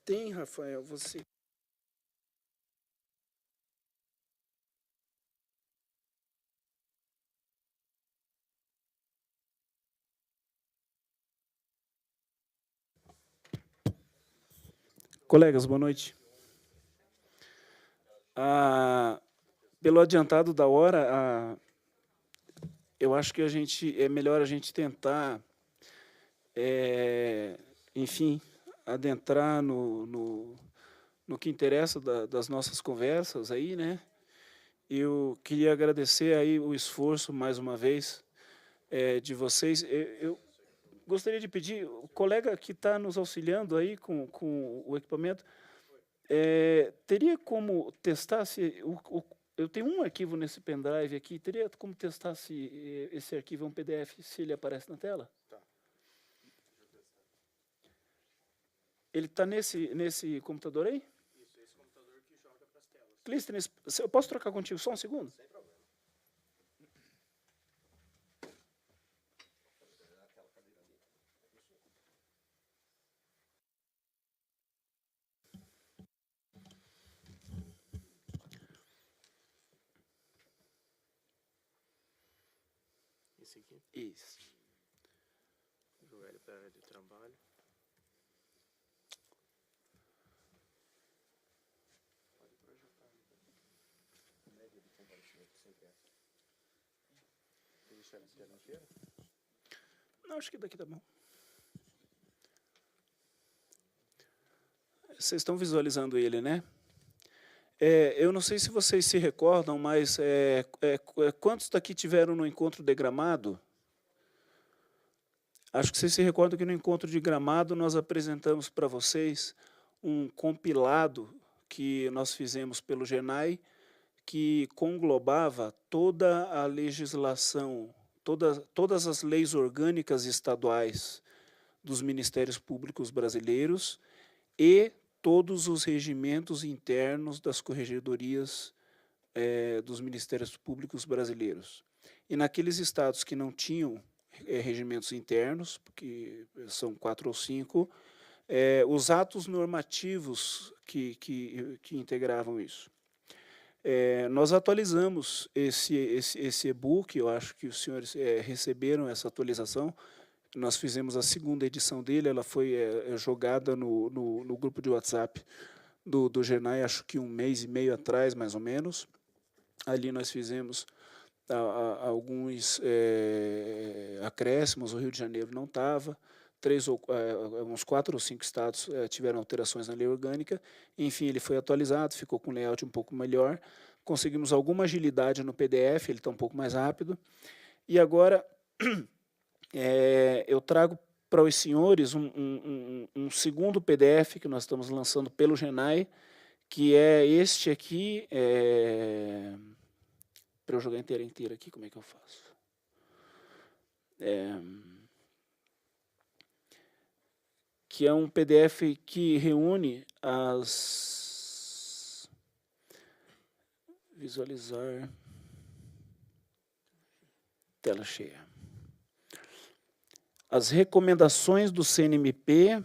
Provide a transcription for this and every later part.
Tem, Rafael, você. Colegas, boa noite. Pelo adiantado da hora, eu acho que é melhor a gente tentar, enfim, adentrar no que interessa das nossas conversas aí, né? Eu queria agradecer aí o esforço, mais uma vez, de vocês. Eu gostaria de pedir, o colega que está nos auxiliando aí com o equipamento, teria como testar se... eu tenho um arquivo nesse pendrive aqui, teria como testar se esse arquivo é um PDF, se ele aparece na tela? Tá. Ele está nesse computador aí? Isso, esse computador que joga para as telas. Clístenes, eu posso trocar contigo só um segundo? Sem problema. Esse aqui? Isso. Vou jogar ele para a área de trabalho. Pode projetar. Média de comparecimento sempre essa. Quer deixar na tela inteira? Não, acho que daqui tá bom. Vocês estão visualizando ele, né? Eu não sei se vocês se recordam, mas quantos daqui tiveram no encontro de Gramado? Acho que vocês se recordam que no encontro de Gramado nós apresentamos para vocês um compilado que nós fizemos pelo GENAI, que conglobava toda a legislação, todas as leis orgânicas estaduais dos Ministérios Públicos brasileiros e todos os regimentos internos das corregedorias dos Ministérios Públicos brasileiros. E naqueles estados que não tinham regimentos internos, porque são 4 ou 5, os atos normativos que integravam isso. Nós atualizamos esse e-book, eu acho que os senhores receberam essa atualização. Nós fizemos a 2ª edição dele, ela foi jogada no grupo de WhatsApp do GENAI, acho que 1 mês e meio atrás, mais ou menos. Ali nós fizemos alguns acréscimos, o Rio de Janeiro não estava, uns 4 ou 5 estados tiveram alterações na lei orgânica. Enfim, ele foi atualizado, ficou com um layout um pouco melhor, conseguimos alguma agilidade no PDF, ele está um pouco mais rápido. E agora eu trago para os senhores um segundo PDF que nós estamos lançando pelo GENAI, que é este aqui. Para eu jogar inteira aqui, como é que eu faço? Que é um PDF que reúne visualizar, tela cheia. As recomendações do CNMP,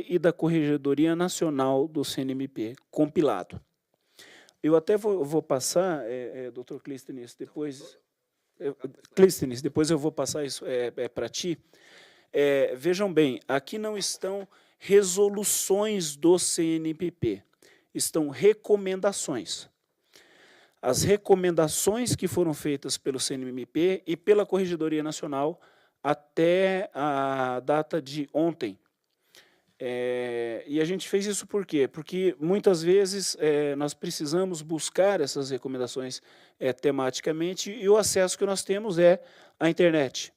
e da Corregedoria Nacional do CNMP, compilado. Eu até vou passar, Dr. Clístenes, depois... Clístenes, depois eu vou passar isso para ti. Vejam bem, aqui não estão resoluções do CNMP, estão recomendações. As recomendações que foram feitas pelo CNMP e pela Corregedoria Nacional até a data de ontem. E a gente fez isso por quê? Porque muitas vezes nós precisamos buscar essas recomendações tematicamente e o acesso que nós temos é a internet.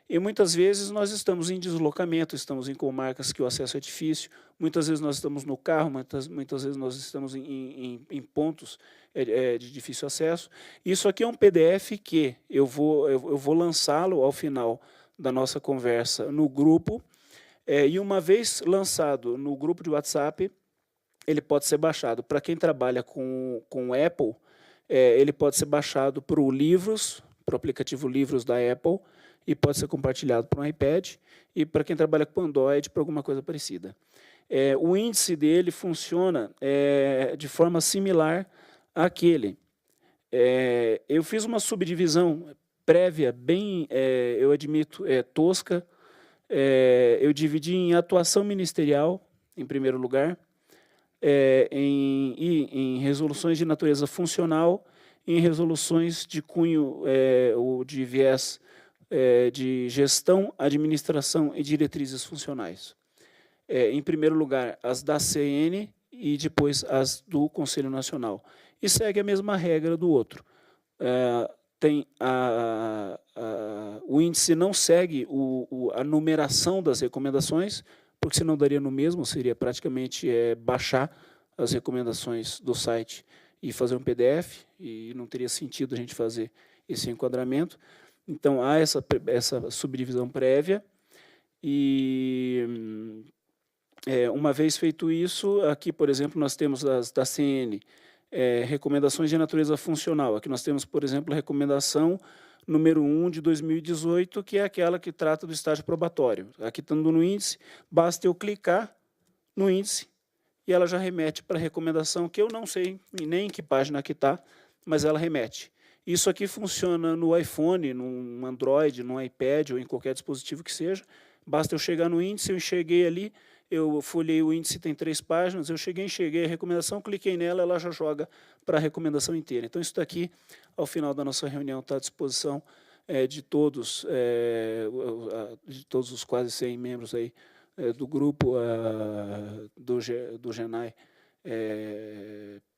E muitas vezes nós estamos em deslocamento, estamos em comarcas que o acesso é difícil, muitas vezes nós estamos no carro, muitas vezes nós estamos em pontos de difícil acesso. Isso aqui é um PDF que eu vou lançá-lo ao final da nossa conversa no grupo, e uma vez lançado no grupo de WhatsApp, ele pode ser baixado. Para quem trabalha com Apple, ele pode ser baixado para o Livros, para o aplicativo Livros da Apple, e pode ser compartilhado para um iPad e para quem trabalha com Android, para alguma coisa parecida. O índice dele funciona de forma similar àquele. Eu fiz uma subdivisão prévia, bem, eu admito, tosca. Eu dividi em atuação ministerial, em primeiro lugar, em resoluções de natureza funcional, em resoluções de cunho ou de viés de gestão, administração e diretrizes funcionais. Em primeiro lugar, as da CN e depois as do Conselho Nacional. E segue a mesma regra do outro. O índice não segue a numeração das recomendações, porque senão daria no mesmo, seria praticamente baixar as recomendações do site e fazer um PDF, e não teria sentido a gente fazer esse enquadramento. Então, há essa subdivisão prévia, e uma vez feito isso, aqui, por exemplo, nós temos as da CN, recomendações de natureza funcional. Aqui nós temos, por exemplo, a recomendação número 1 de 2018, que é aquela que trata do estágio probatório. Aqui, estando no índice, basta eu clicar no índice e ela já remete para a recomendação, que eu não sei nem em que página que está, mas ela remete. Isso aqui funciona no iPhone, no Android, no iPad ou em qualquer dispositivo que seja. Basta eu chegar no índice, eu enxerguei ali, eu folhei o índice, tem 3 páginas, eu enxerguei a recomendação, cliquei nela, ela já joga para a recomendação inteira. Então, isso daqui, ao final da nossa reunião, está à disposição de todos os quase 100 membros aí, do grupo do GENAI,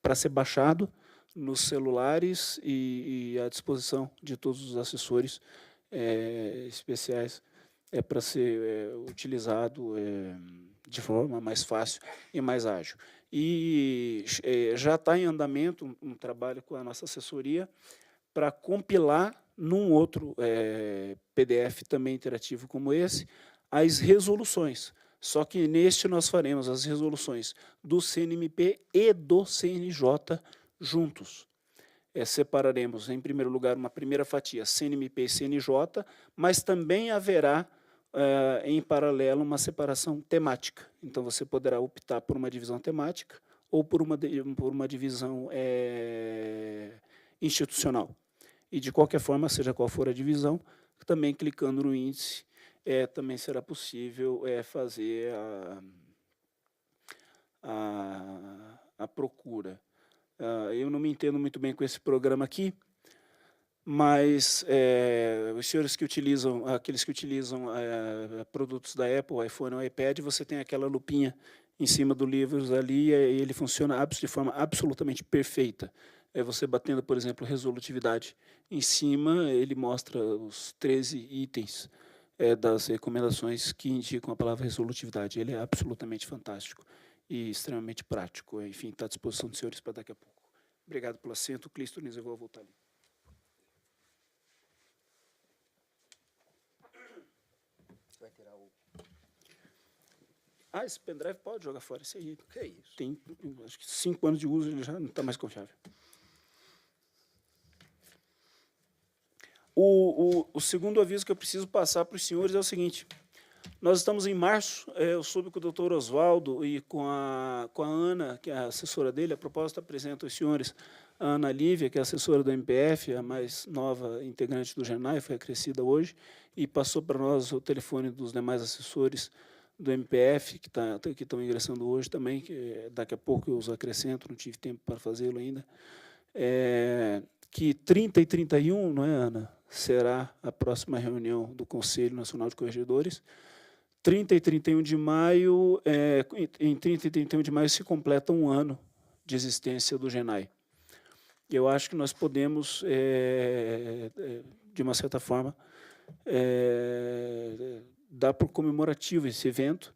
para ser baixado nos celulares e à disposição de todos os assessores especiais para ser utilizado de forma mais fácil e mais ágil. E já está em andamento um trabalho com a nossa assessoria para compilar num outro PDF também interativo como esse, as resoluções. Só que neste nós faremos as resoluções do CNMP e do CNJ juntos. Separaremos, em primeiro lugar, uma primeira fatia CNMP e CNJ, mas também haverá em paralelo uma separação temática. Então, você poderá optar por uma divisão temática ou por uma divisão institucional. E, de qualquer forma, seja qual for a divisão, também clicando no índice, também será possível fazer a procura. Eu não me entendo muito bem com esse programa aqui, mas os senhores que utilizam, aqueles que utilizam produtos da Apple, iPhone ou iPad, você tem aquela lupinha em cima do livro ali, e ele funciona de forma absolutamente perfeita. Você batendo, por exemplo, resolutividade em cima, ele mostra os 13 itens das recomendações que indicam a palavra resolutividade. Ele é absolutamente fantástico e extremamente prático. Enfim, está à disposição dos senhores para daqui a pouco. Obrigado pelo assento. Clístenes, eu vou voltar ali. Vai tirar o... Esse pendrive pode jogar fora. Esse aí. Que é isso? Tem, acho que 5 anos de uso, ele já não está mais confiável. O segundo aviso que eu preciso passar para os senhores é o seguinte. Nós estamos em março, eu soube com o doutor Oswaldo e com a Ana, que é a assessora dele. A proposta apresenta aos senhores a Ana Lívia, que é assessora do MPF, a mais nova integrante do GENAI, foi acrescida hoje, e passou para nós o telefone dos demais assessores do MPF, que estão ingressando hoje também, que daqui a pouco eu os acrescento, não tive tempo para fazê-lo ainda, que 30 e 31, não é, Ana? Será a próxima reunião do Conselho Nacional de Corregedores. 30 e 31 de maio, em 30 e 31 de maio se completa um ano de existência do GENAI. Eu acho que nós podemos, de uma certa forma, dar por comemorativo esse evento.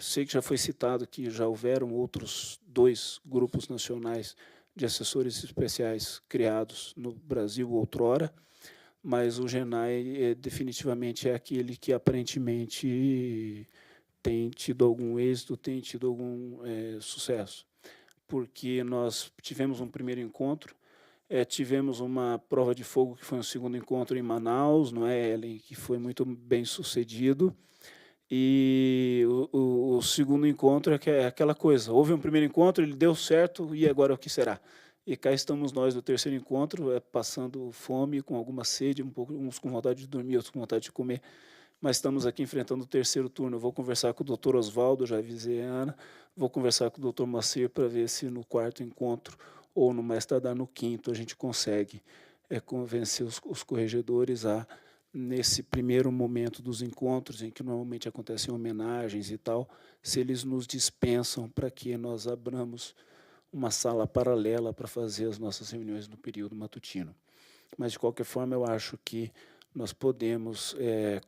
Sei que já foi citado que já houveram outros 2 grupos nacionais de assessores especiais criados no Brasil outrora, mas o GENAI definitivamente é aquele que aparentemente tem tido algum êxito, tem tido algum sucesso, porque nós tivemos um primeiro encontro Tivemos uma prova de fogo, que foi um segundo encontro em Manaus, não é, Ellen? Que foi muito bem sucedido. E o segundo encontro é aquela coisa, houve um primeiro encontro, ele deu certo, e agora o que será? E cá estamos nós do terceiro encontro, passando fome, com alguma sede, uns com vontade de dormir, outros com vontade de comer, mas estamos aqui enfrentando o terceiro turno. Eu vou conversar com o doutor Oswaldo, já avisei a Ana, vou conversar com o doutor Macir para ver se no quarto encontro, ou no mais tardar no quinto, a gente consegue convencer os corregedores a, nesse primeiro momento dos encontros, em que normalmente acontecem homenagens e tal, se eles nos dispensam para que nós abramos uma sala paralela para fazer as nossas reuniões no período matutino. Mas, de qualquer forma, eu acho que nós podemos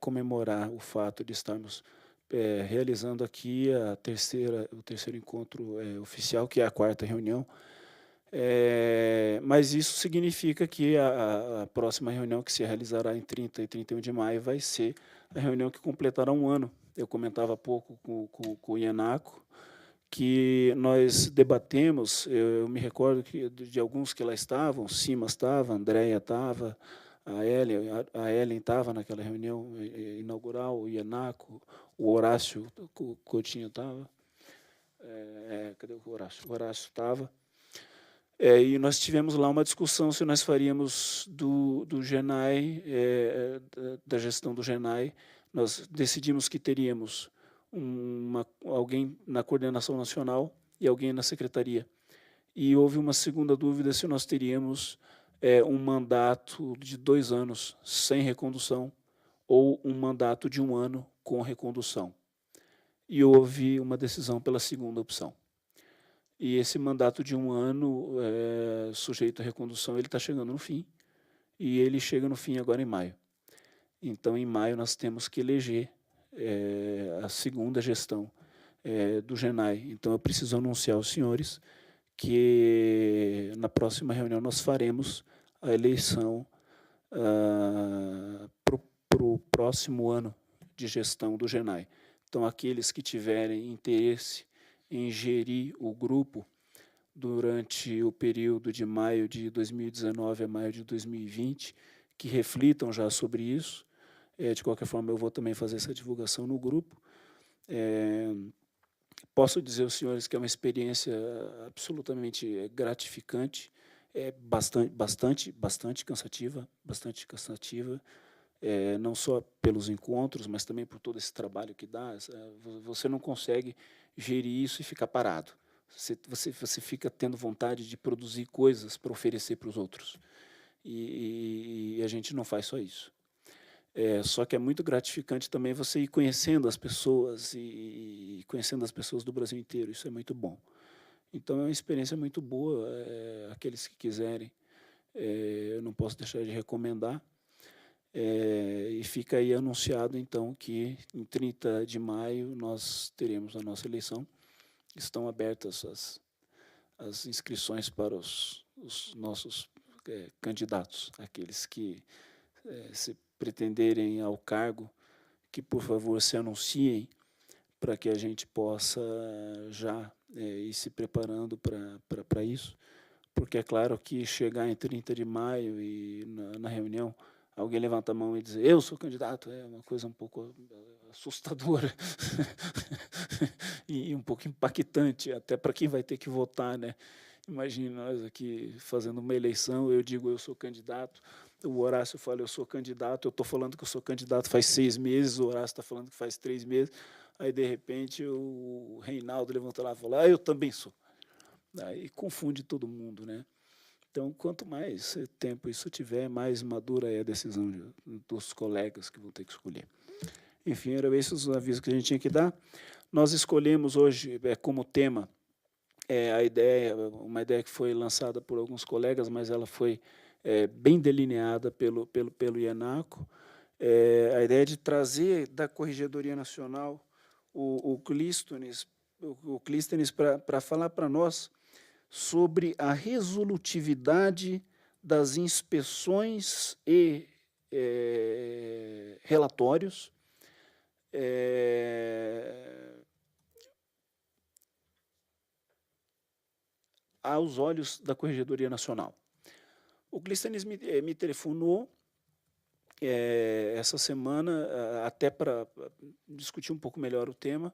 comemorar o fato de estarmos realizando aqui o terceiro encontro oficial, que é a quarta reunião. Mas isso significa que a próxima reunião, que se realizará em 30 e 31 de maio, vai ser a reunião que completará um ano. Eu comentava há pouco com o Ianaco, que nós debatemos, eu me recordo de alguns que lá estavam, Simas estava, a Andréia estava, a Ellen estava naquela reunião inaugural, o Ianaco, o Horácio Coutinho estava. Cadê o Horácio? O Horácio estava. E nós tivemos lá uma discussão se nós faríamos do GENAI, da gestão do GENAI, nós decidimos que teríamos alguém na coordenação nacional e alguém na secretaria. E houve uma segunda dúvida se nós teríamos um mandato de 2 anos sem recondução ou um mandato de 1 ano com recondução. E houve uma decisão pela segunda opção. E esse mandato de 1 ano, sujeito à recondução, ele está chegando no fim, e ele chega no fim agora em maio. Então, em maio, nós temos que eleger a segunda gestão do GENAI. Então, eu preciso anunciar aos senhores que na próxima reunião nós faremos a eleição para o próximo ano de gestão do GENAI. Então, aqueles que tiverem interesse em gerir o grupo durante o período de maio de 2019 a maio de 2020, que reflitam já sobre isso. De qualquer forma, eu vou também fazer essa divulgação no grupo. Posso dizer aos senhores que é uma experiência absolutamente gratificante, bastante cansativa, não só pelos encontros, mas também por todo esse trabalho que dá. Você não consegue gerir isso e ficar parado. Você fica tendo vontade de produzir coisas para oferecer para os outros. E a gente não faz só isso. Só que é muito gratificante também você ir conhecendo as pessoas e conhecendo as pessoas do Brasil inteiro. Isso é muito bom. Então, é uma experiência muito boa. Aqueles que quiserem, eu não posso deixar de recomendar. E fica aí anunciado, então, que em 30 de maio nós teremos a nossa eleição. Estão abertas as inscrições para os nossos candidatos, aqueles que se pretenderem ao cargo, que, por favor, se anunciem para que a gente possa já ir se preparando para isso, porque é claro que chegar em 30 de maio e na reunião alguém levanta a mão e dizer eu sou candidato, é uma coisa um pouco assustadora e um pouco impactante, até para quem vai ter que votar, né? Imagine nós aqui fazendo uma eleição, eu digo eu sou candidato, o Horácio fala eu sou candidato, eu estou falando que eu sou candidato faz 6 meses, o Horácio está falando que faz 3 meses, aí de repente o Reinaldo levanta lá e fala eu também sou. Aí confunde todo mundo, né? Então, quanto mais tempo isso tiver, mais madura é a decisão dos colegas que vão ter que escolher. Enfim, eram esses os avisos que a gente tinha que dar. Nós escolhemos hoje como tema uma ideia que foi lançada por alguns colegas, mas ela foi bem delineada pelo Ianaco, a ideia de trazer da Corregedoria Nacional o Clístenes para falar para nós sobre a resolutividade das inspeções e relatórios aos olhos da Corregedoria Nacional. O Clístenes me telefonou essa semana, até para discutir um pouco melhor o tema,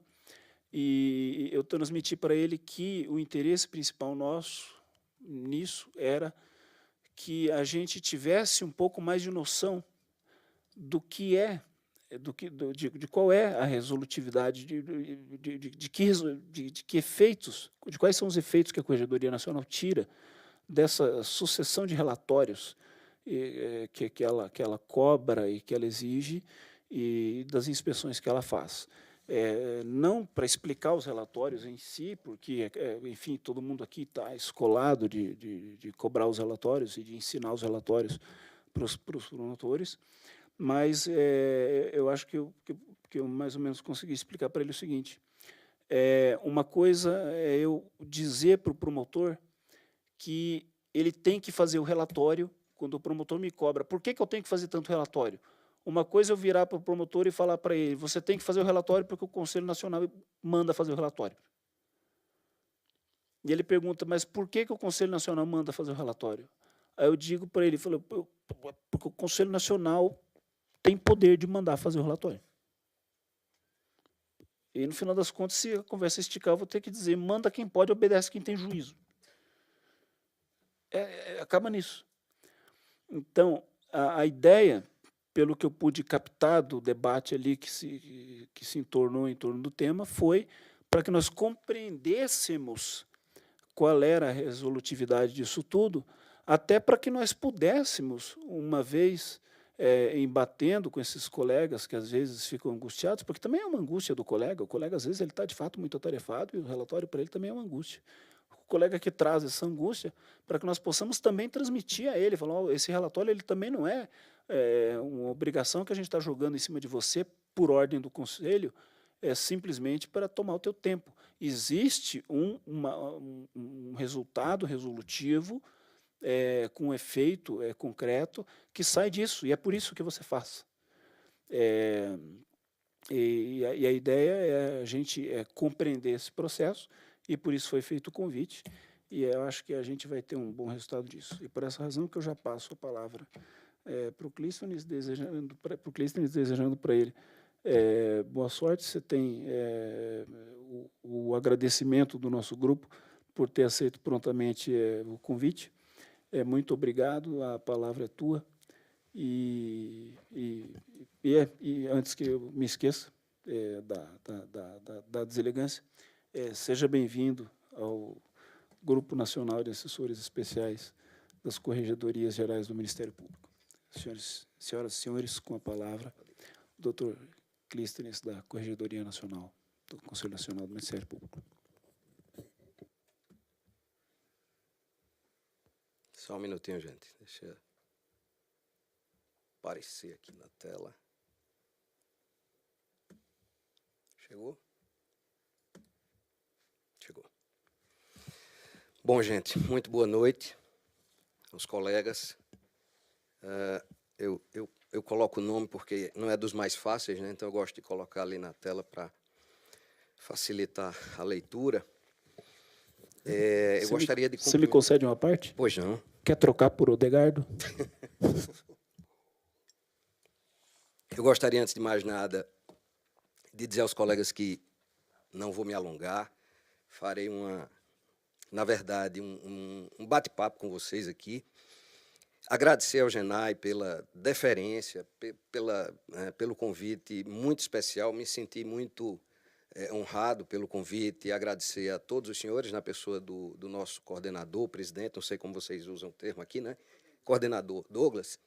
e eu transmiti para ele que o interesse principal nosso nisso era que a gente tivesse um pouco mais de noção do que de qual é a resolutividade, de que efeitos, de quais são os efeitos que a Corregedoria Nacional tira dessa sucessão de relatórios que ela cobra e que ela exige, e das inspeções que ela faz. Não para explicar os relatórios em si, porque, enfim, todo mundo aqui está escolado de cobrar os relatórios e de ensinar os relatórios para os promotores, mas eu acho que eu mais ou menos consegui explicar para ele o seguinte: uma coisa é eu dizer para o promotor que ele tem que fazer o relatório. Quando o promotor me cobra, por que eu tenho que fazer tanto relatório? Uma coisa é eu virar para o promotor e falar para ele, você tem que fazer o relatório porque o Conselho Nacional manda fazer o relatório. E ele pergunta, mas por que o Conselho Nacional manda fazer o relatório? Aí eu digo para ele, porque o Conselho Nacional tem poder de mandar fazer o relatório. E, no final das contas, se a conversa esticar, eu vou ter que dizer, manda quem pode, obedece quem tem juízo. Acaba nisso. Então, a ideia, pelo que eu pude captar do debate ali que se entornou em torno do tema, foi para que nós compreendêssemos qual era a resolutividade disso tudo, até para que nós pudéssemos, uma vez embatendo com esses colegas que às vezes ficam angustiados, porque também é uma angústia do colega, o colega às vezes ele está de fato muito atarefado e o relatório para ele também é uma angústia. O colega que traz essa angústia, para que nós possamos também transmitir a ele, falar, esse relatório ele também não é uma obrigação que a gente está jogando em cima de você por ordem do Conselho, simplesmente para tomar o teu tempo. Existe um resultado resolutivo com efeito concreto que sai disso, e é por isso que você faz. E a ideia é a gente compreender esse processo, e por isso foi feito o convite, e eu acho que a gente vai ter um bom resultado disso. E por essa razão que eu já passo a palavra para o Clístenes, desejando para ele boa sorte. Você tem o agradecimento do nosso grupo por ter aceito prontamente o convite. Muito obrigado, a palavra é tua. E antes que eu me esqueça da deselegância, seja bem-vindo ao Grupo Nacional de Assessores Especiais das Corregedorias Gerais do Ministério Público. Senhoras e senhores, com a palavra, o doutor Clístenes, da Corregedoria Nacional, do Conselho Nacional do Ministério Público. Só um minutinho, gente. Deixa eu aparecer aqui na tela. Chegou? Chegou. Bom, gente, muito boa noite aos colegas. Eu coloco o nome porque não é dos mais fáceis, né? Então eu gosto de colocar ali na tela para facilitar a leitura. Eu gostaria de... Você me concede uma parte? Pois não. Quer trocar por Odegardo? Eu gostaria, antes de mais nada, de dizer aos colegas que não vou me alongar, farei na verdade, um bate-papo com vocês aqui. Agradecer ao Genai pela deferência, pelo convite muito especial, me senti muito honrado pelo convite, e agradecer a todos os senhores, na pessoa do nosso coordenador, presidente, não sei como vocês usam o termo aqui, né? Coordenador Douglas,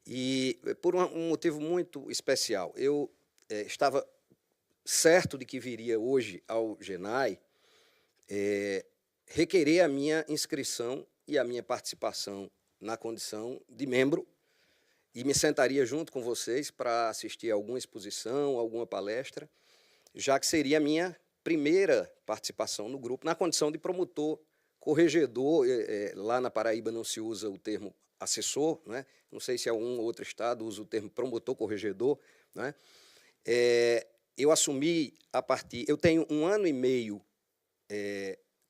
e por um motivo muito especial. Eu estava certo de que viria hoje ao Genai requerer a minha inscrição e a minha participação na condição de membro, e me sentaria junto com vocês para assistir a alguma exposição, alguma palestra, já que seria a minha primeira participação no grupo, na condição de promotor corregedor. Lá na Paraíba não se usa o termo assessor, né? Não sei se algum outro estado usa o termo promotor corregedor, né? Eu assumi eu tenho 1 ano e meio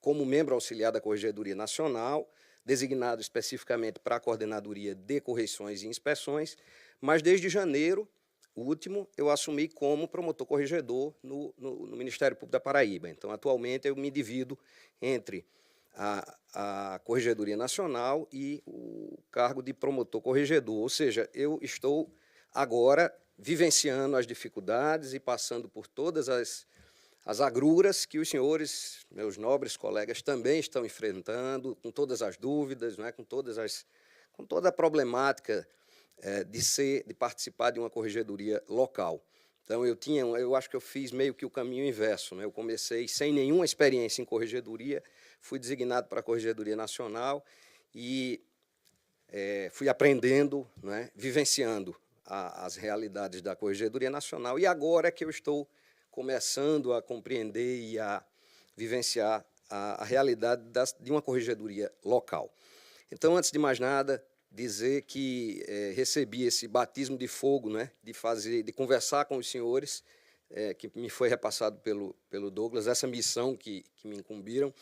como membro auxiliar da Corregedoria Nacional, designado especificamente para a Coordenadoria de Correições e Inspeções, mas desde janeiro último eu assumi como promotor corregedor no Ministério Público da Paraíba. Então, atualmente, eu me divido entre a Corregedoria Nacional e o cargo de promotor corregedor, ou seja, eu estou agora vivenciando as dificuldades e passando por todas as agruras que os senhores, meus nobres colegas, também estão enfrentando, com todas as dúvidas, não é? com toda a problemática de participar de uma corregedoria local. Então, eu acho que eu fiz meio que o caminho inverso, né? Eu comecei sem nenhuma experiência em corregedoria, fui designado para a Corregedoria Nacional e fui aprendendo, né? Vivenciando as realidades da Corregedoria Nacional, e agora é que eu estou começando a compreender e a vivenciar a realidade de uma corregedoria local. Então, antes de mais nada, dizer que recebi esse batismo de fogo, né, de conversar com os senhores, que me foi repassado pelo Douglas, essa missão que me incumbiram,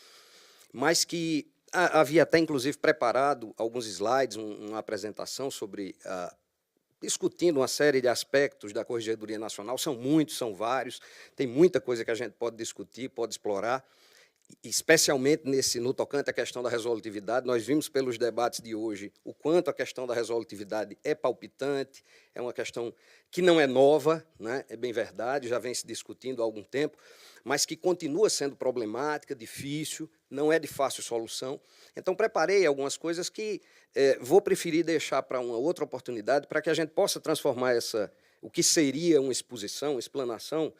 mas que havia até, inclusive, preparado alguns slides, uma apresentação sobre discutindo uma série de aspectos da Corregedoria Nacional. São muitos, são vários, tem muita coisa que a gente pode discutir, pode explorar, especialmente no tocante à questão da resolutividade. Nós vimos pelos debates de hoje o quanto a questão da resolutividade é palpitante, é uma questão que não é nova, né? É bem verdade, já vem se discutindo há algum tempo, mas que continua sendo problemática, difícil, não é de fácil solução. Então, preparei algumas coisas que vou preferir deixar para uma outra oportunidade, para que a gente possa transformar o que seria uma exposição, uma explanação,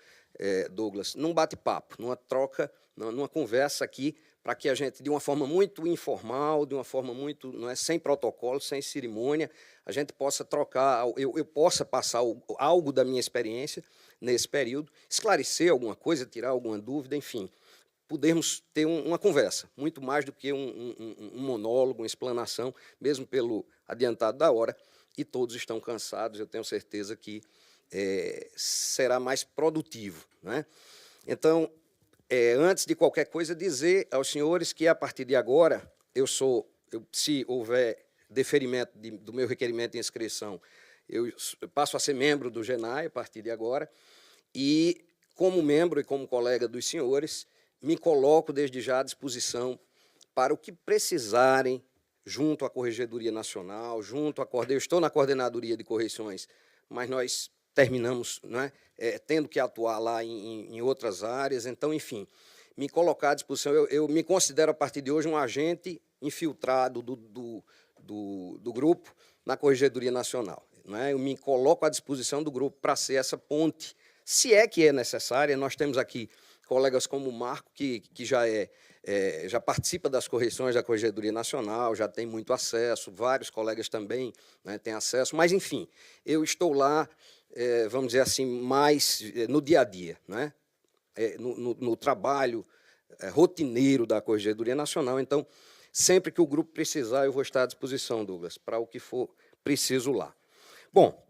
Douglas, num bate-papo, numa troca, numa conversa aqui, para que a gente, de uma forma muito informal, de uma forma muito, não é, sem protocolo, sem cerimônia, a gente possa trocar, eu possa passar algo da minha experiência nesse período, esclarecer alguma coisa, tirar alguma dúvida, enfim, podermos ter uma conversa, muito mais do que um monólogo, uma explanação, mesmo pelo adiantado da hora, e todos estão cansados, eu tenho certeza que será mais produtivo, né? Então, antes de qualquer coisa, dizer aos senhores que, a partir de agora, se houver deferimento do meu requerimento de inscrição, eu passo a ser membro do GENAI a partir de agora, e, como membro e como colega dos senhores, me coloco desde já à disposição para o que precisarem, junto à Corregedoria Nacional, eu estou na Coordenadoria de Correições, mas nós terminamos, né, tendo que atuar lá em outras áreas. Então, enfim, me colocar à disposição. Eu me considero, a partir de hoje, um agente infiltrado do grupo na Corregedoria Nacional, né? Eu me coloco à disposição do grupo para ser essa ponte, se é que é necessária. Nós temos aqui colegas como o Marco, que já participa das correições da Corregedoria Nacional, já tem muito acesso, vários colegas também, né, têm acesso, mas, enfim, eu estou lá, vamos dizer assim, mais no dia a dia, né? No trabalho rotineiro da Corregedoria Nacional. Então, sempre que o grupo precisar, eu vou estar à disposição, Douglas, para o que for preciso lá. Bom,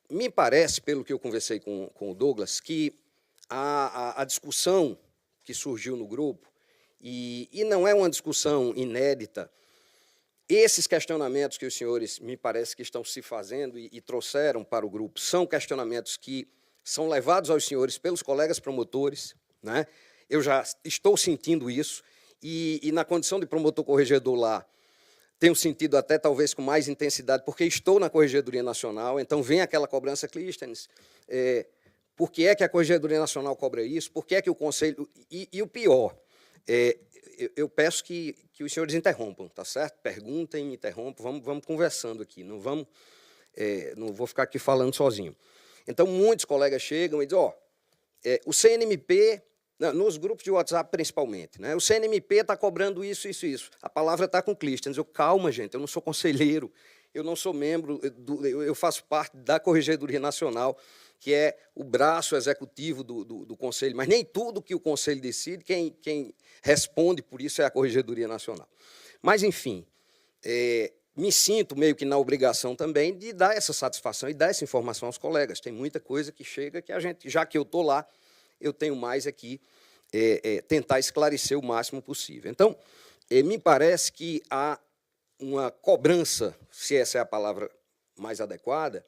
me parece, pelo que eu conversei com o Douglas, que a discussão que surgiu no grupo, e não é uma discussão inédita, esses questionamentos que os senhores, me parece que estão se fazendo e trouxeram para o grupo, são questionamentos que são levados aos senhores pelos colegas promotores, né? Eu já estou sentindo isso, e na condição de promotor corregedor lá, tenho sentido até talvez com mais intensidade, porque estou na Corregedoria Nacional. Então vem aquela cobrança, Clístenes, por que é que a Corregedoria Nacional cobra isso? Por que é que o Conselho... E o pior, eu peço que os senhores interrompam, tá certo? Perguntem, interrompam, vamos conversando aqui, não vou ficar aqui falando sozinho. Então, muitos colegas chegam e dizem, o CNMP, nos grupos de WhatsApp principalmente, né? O CNMP está cobrando isso, isso, isso. A palavra está com o Clístenes. Calma, gente, eu não sou conselheiro, eu não sou membro, eu faço parte da Corregedoria Nacional, que é o braço executivo do Conselho, mas nem tudo que o Conselho decide, quem responde por isso é a Corregedoria Nacional. Mas, enfim, me sinto meio que na obrigação também de dar essa satisfação e dar essa informação aos colegas. Tem muita coisa que chega que a gente, já que eu estou lá, eu tenho mais aqui tentar esclarecer o máximo possível. Então, me parece que há uma cobrança, se essa é a palavra mais adequada,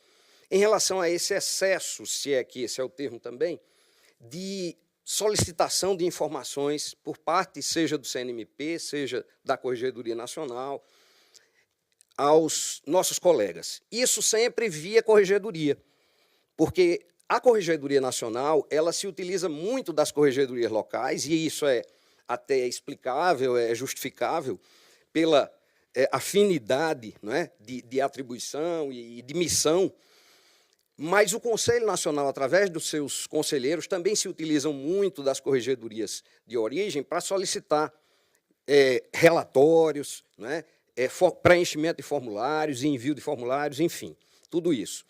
em relação a esse excesso, se é que esse é o termo também, de solicitação de informações por parte, seja do CNMP, seja da Corregedoria Nacional, aos nossos colegas. Isso sempre via Corregedoria, porque a Corregedoria Nacional ela se utiliza muito das corregedorias locais, e isso é até explicável, é justificável, pela afinidade, não é, de atribuição e de missão. Mas o Conselho Nacional, através dos seus conselheiros, também se utilizam muito das corregedorias de origem para solicitar relatórios, né, preenchimento de formulários, envio de formulários, enfim, tudo isso.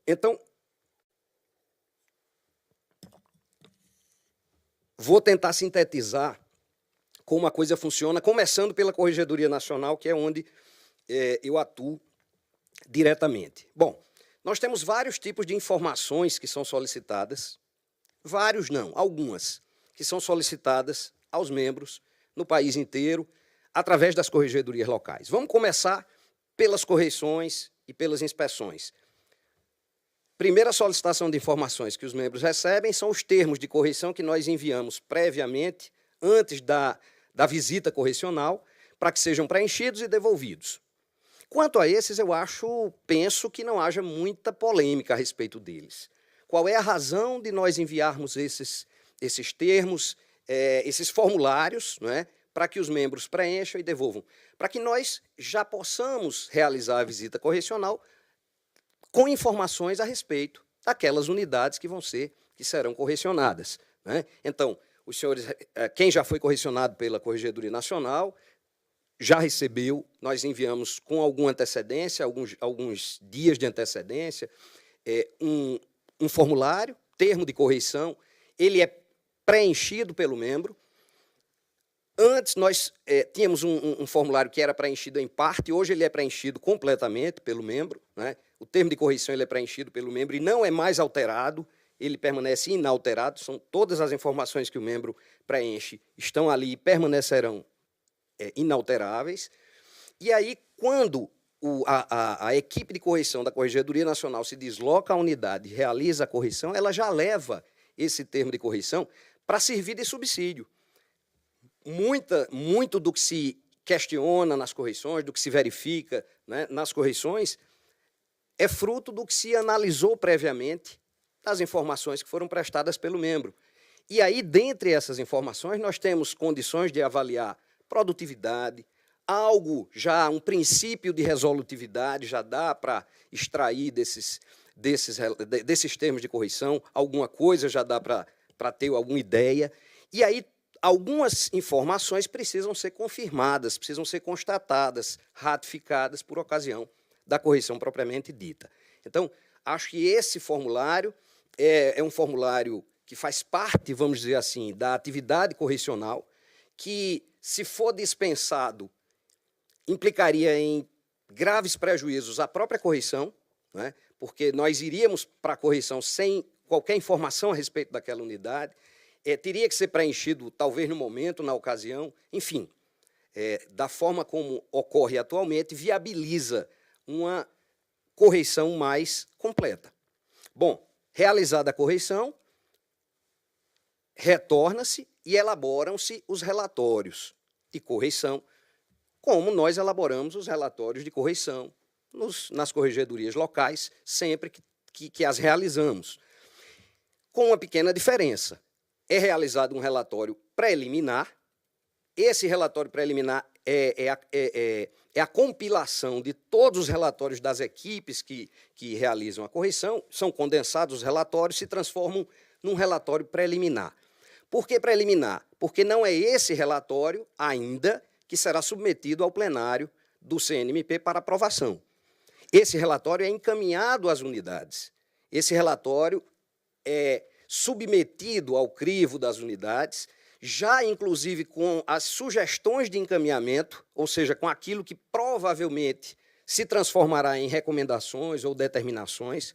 Então, vou tentar sintetizar como a coisa funciona, começando pela Corregedoria Nacional, que é onde eu atuo diretamente. Bom, nós temos vários tipos de informações que são solicitadas, vários não, algumas, que são solicitadas aos membros no país inteiro, através das corregedorias locais. Vamos começar pelas correições e pelas inspeções. Primeira solicitação de informações que os membros recebem são os termos de correição que nós enviamos previamente, antes da visita correcional, para que sejam preenchidos e devolvidos. Quanto a esses, penso que não haja muita polêmica a respeito deles. Qual é a razão de nós enviarmos esses termos, esses formulários, não é, para que os membros preencham e devolvam? Para que nós já possamos realizar a visita correcional com informações a respeito daquelas unidades que serão correcionadas, né? Então, os senhores, quem já foi correcionado pela Corregedoria Nacional, já recebeu, nós enviamos com alguma antecedência, alguns dias de antecedência, um formulário, termo de correição, ele é preenchido pelo membro. Antes, nós tínhamos um formulário que era preenchido em parte, hoje ele é preenchido completamente pelo membro, né? O termo de correição ele é preenchido pelo membro e não é mais alterado, ele permanece inalterado, são todas as informações que o membro preenche estão ali e permanecerão inalteráveis. E aí, quando a equipe de correição da Corregedoria Nacional se desloca à unidade e realiza a correição, ela já leva esse termo de correição para servir de subsídio. Muito do que se questiona nas correições, do que se verifica, né, nas correições, é fruto do que se analisou previamente das informações que foram prestadas pelo membro. E aí, dentre essas informações, nós temos condições de avaliar produtividade, um princípio de resolutividade, já dá para extrair desses termos de correição, alguma coisa já dá para ter alguma ideia. E aí, algumas informações precisam ser confirmadas, precisam ser constatadas, ratificadas por ocasião da correição propriamente dita. Então, acho que esse formulário é um formulário que faz parte, vamos dizer assim, da atividade correicional, que, se for dispensado, implicaria em graves prejuízos à própria correição, né, porque nós iríamos para a correição sem qualquer informação a respeito daquela unidade, teria que ser preenchido, talvez, no momento, na ocasião, enfim, da forma como ocorre atualmente, viabiliza uma correição mais completa. Bom, realizada a correição, retorna-se e elaboram-se os relatórios de correição, como nós elaboramos os relatórios de correição nas corregedorias locais, sempre que as realizamos. Com uma pequena diferença. É realizado um relatório preliminar. Esse relatório preliminar é a compilação de todos os relatórios das equipes que realizam a correição, são condensados os relatórios, se transformam num relatório preliminar. Por que preliminar? Porque não é esse relatório ainda que será submetido ao plenário do CNMP para aprovação. Esse relatório é encaminhado às unidades. Esse relatório é submetido ao crivo das unidades, já inclusive com as sugestões de encaminhamento, ou seja, com aquilo que provavelmente se transformará em recomendações ou determinações,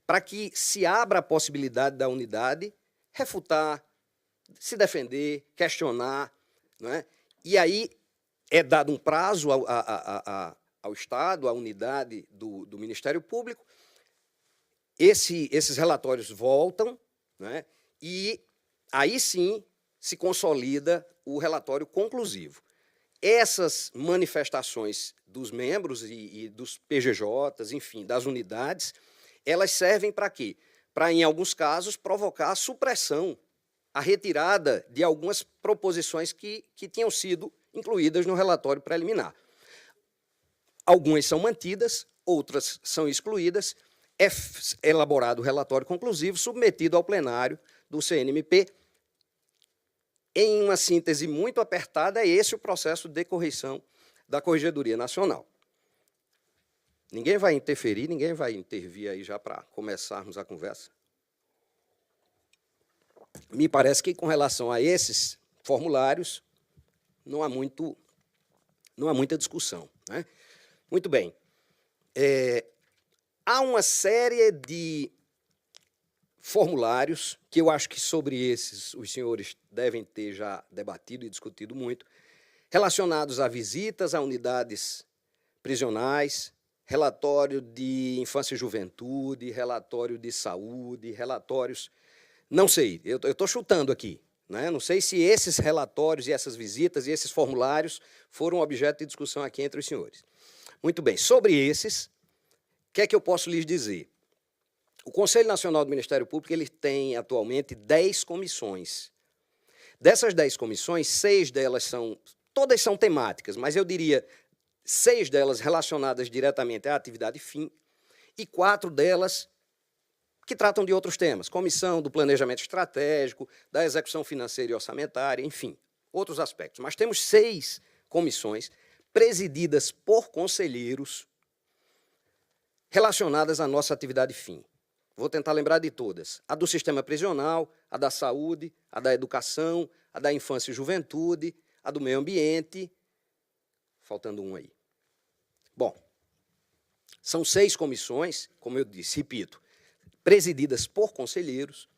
para que se abra a possibilidade da unidade refutar, se defender, questionar, não é? E aí é dado um prazo ao Estado, à unidade do Ministério Público, esses relatórios voltam, né, e aí sim se consolida o relatório conclusivo. Essas manifestações dos membros e dos PGJs, enfim, das unidades, elas servem para quê? Para, em alguns casos, provocar a supressão, a retirada de algumas proposições que tinham sido incluídas no relatório preliminar. Algumas são mantidas, outras são excluídas. É elaborado o relatório conclusivo, submetido ao plenário do CNMP. Em uma síntese muito apertada, é esse o processo de correição da Corregedoria Nacional. Ninguém vai interferir, ninguém vai intervir aí já para começarmos a conversa. Me parece que, com relação a esses formulários, não há muita discussão, né? Muito bem. Há uma série de formulários que eu acho que sobre esses os senhores devem ter já debatido e discutido muito, relacionados a visitas a unidades prisionais, relatório de infância e juventude, relatório de saúde, relatórios... Não sei, eu estou chutando aqui, né? Não sei se esses relatórios e essas visitas e esses formulários foram objeto de discussão aqui entre os senhores. Muito bem, sobre esses, o que é que eu posso lhes dizer? O Conselho Nacional do Ministério Público ele tem atualmente 10 comissões. Dessas 10 comissões, 6 delas todas são temáticas, mas eu diria 6 delas relacionadas diretamente à atividade fim e 4 delas que tratam de outros temas, comissão do planejamento estratégico, da execução financeira e orçamentária, enfim, outros aspectos. Mas temos 6 comissões presididas por conselheiros relacionadas à nossa atividade fim. Vou tentar lembrar de todas. A do sistema prisional, a da saúde, a da educação, a da infância e juventude, a do meio ambiente, faltando um aí. Bom, são 6 comissões, como eu disse, repito, presididas por conselheiros,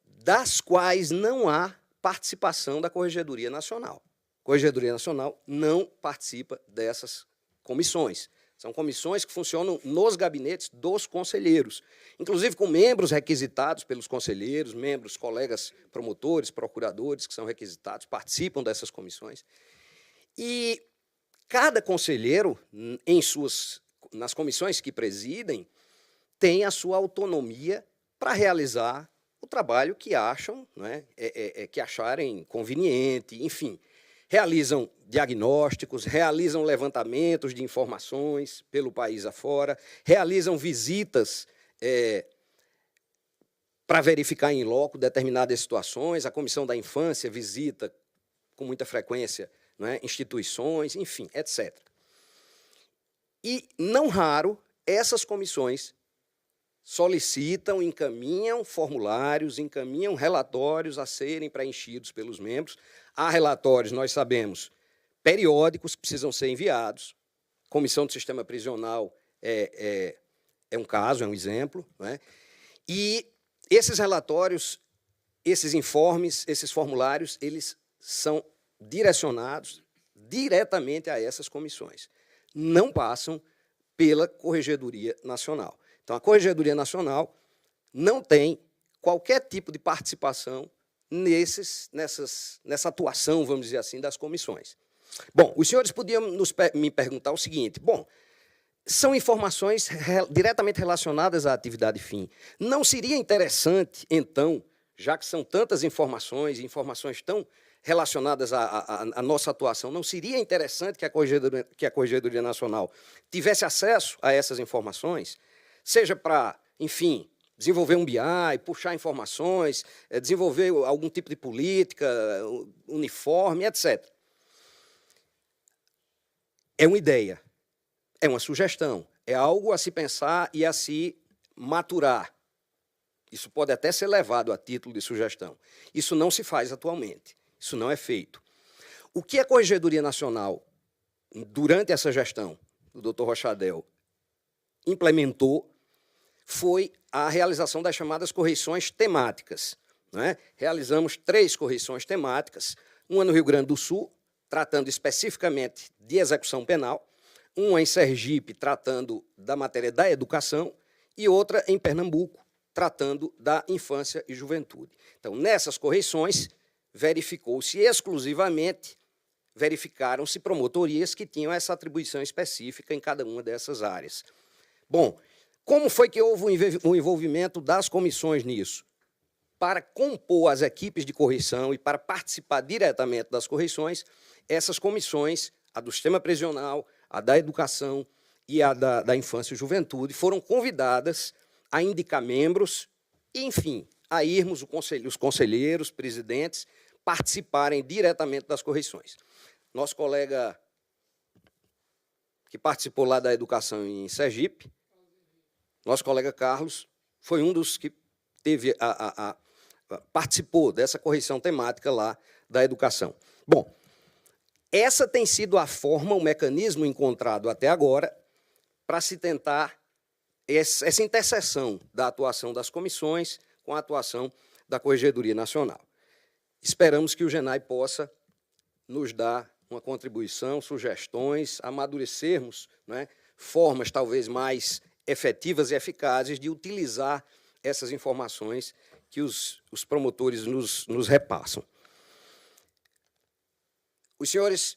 das quais não há participação da Corregedoria Nacional. A Corregedoria Nacional não participa dessas comissões. São comissões que funcionam nos gabinetes dos conselheiros, inclusive com membros requisitados pelos conselheiros, membros, colegas promotores, procuradores, que são requisitados, participam dessas comissões. E cada conselheiro, nas comissões que presidem, tem a sua autonomia para realizar o trabalho que acham, né, que acharem conveniente, enfim. Realizam diagnósticos, realizam levantamentos de informações pelo país afora, realizam visitas para verificar em loco determinadas situações. A Comissão da Infância visita com muita frequência, né, instituições, enfim, etc. E, não raro, essas comissões solicitam, encaminham formulários, encaminham relatórios a serem preenchidos pelos membros. Há relatórios, nós sabemos, periódicos que precisam ser enviados. Comissão do Sistema Prisional é um caso, é um exemplo, né? E esses relatórios, esses informes, esses formulários, eles são direcionados diretamente a essas comissões. Não passam pela Corregedoria Nacional. Então, a Corregedoria Nacional não tem qualquer tipo de participação nessa atuação, vamos dizer assim, das comissões. Bom, os senhores podiam me perguntar o seguinte, bom, são informações diretamente relacionadas à atividade fim. Não seria interessante, então, já que são tantas informações tão relacionadas à nossa atuação, não seria interessante que a Corregedoria Nacional tivesse acesso a essas informações, seja para, enfim, desenvolver um BI, puxar informações, desenvolver algum tipo de política, uniforme, etc. É uma ideia, é uma sugestão, é algo a se pensar e a se maturar. Isso pode até ser levado a título de sugestão. Isso não se faz atualmente, isso não é feito. O que a Corregedoria Nacional, durante essa gestão do Dr. Rochadel, implementou foi a realização das chamadas correições temáticas. né? Realizamos 3 correições temáticas, uma no Rio Grande do Sul, tratando especificamente de execução penal, uma em Sergipe, tratando da matéria da educação, e outra em Pernambuco, tratando da infância e juventude. Então, nessas correições, verificou-se exclusivamente, verificaram-se promotorias que tinham essa atribuição específica em cada uma dessas áreas. Bom, como foi que houve o envolvimento das comissões nisso? Para compor as equipes de correição e para participar diretamente das correições, essas comissões, a do sistema prisional, a da educação e a da infância e juventude, foram convidadas a indicar membros e, enfim, a irmos os conselheiros, presidentes, participarem diretamente das correições. Nosso colega que participou lá da educação em Sergipe, nosso colega Carlos, foi um dos que teve participou dessa correição temática lá da educação. Bom, essa tem sido a forma, o mecanismo encontrado até agora para se tentar essa interseção da atuação das comissões com a atuação da Corregedoria Nacional. Esperamos que o GENAI possa nos dar uma contribuição, sugestões, amadurecermos, né, formas talvez mais efetivas e eficazes de utilizar essas informações que os promotores nos repassam. Os senhores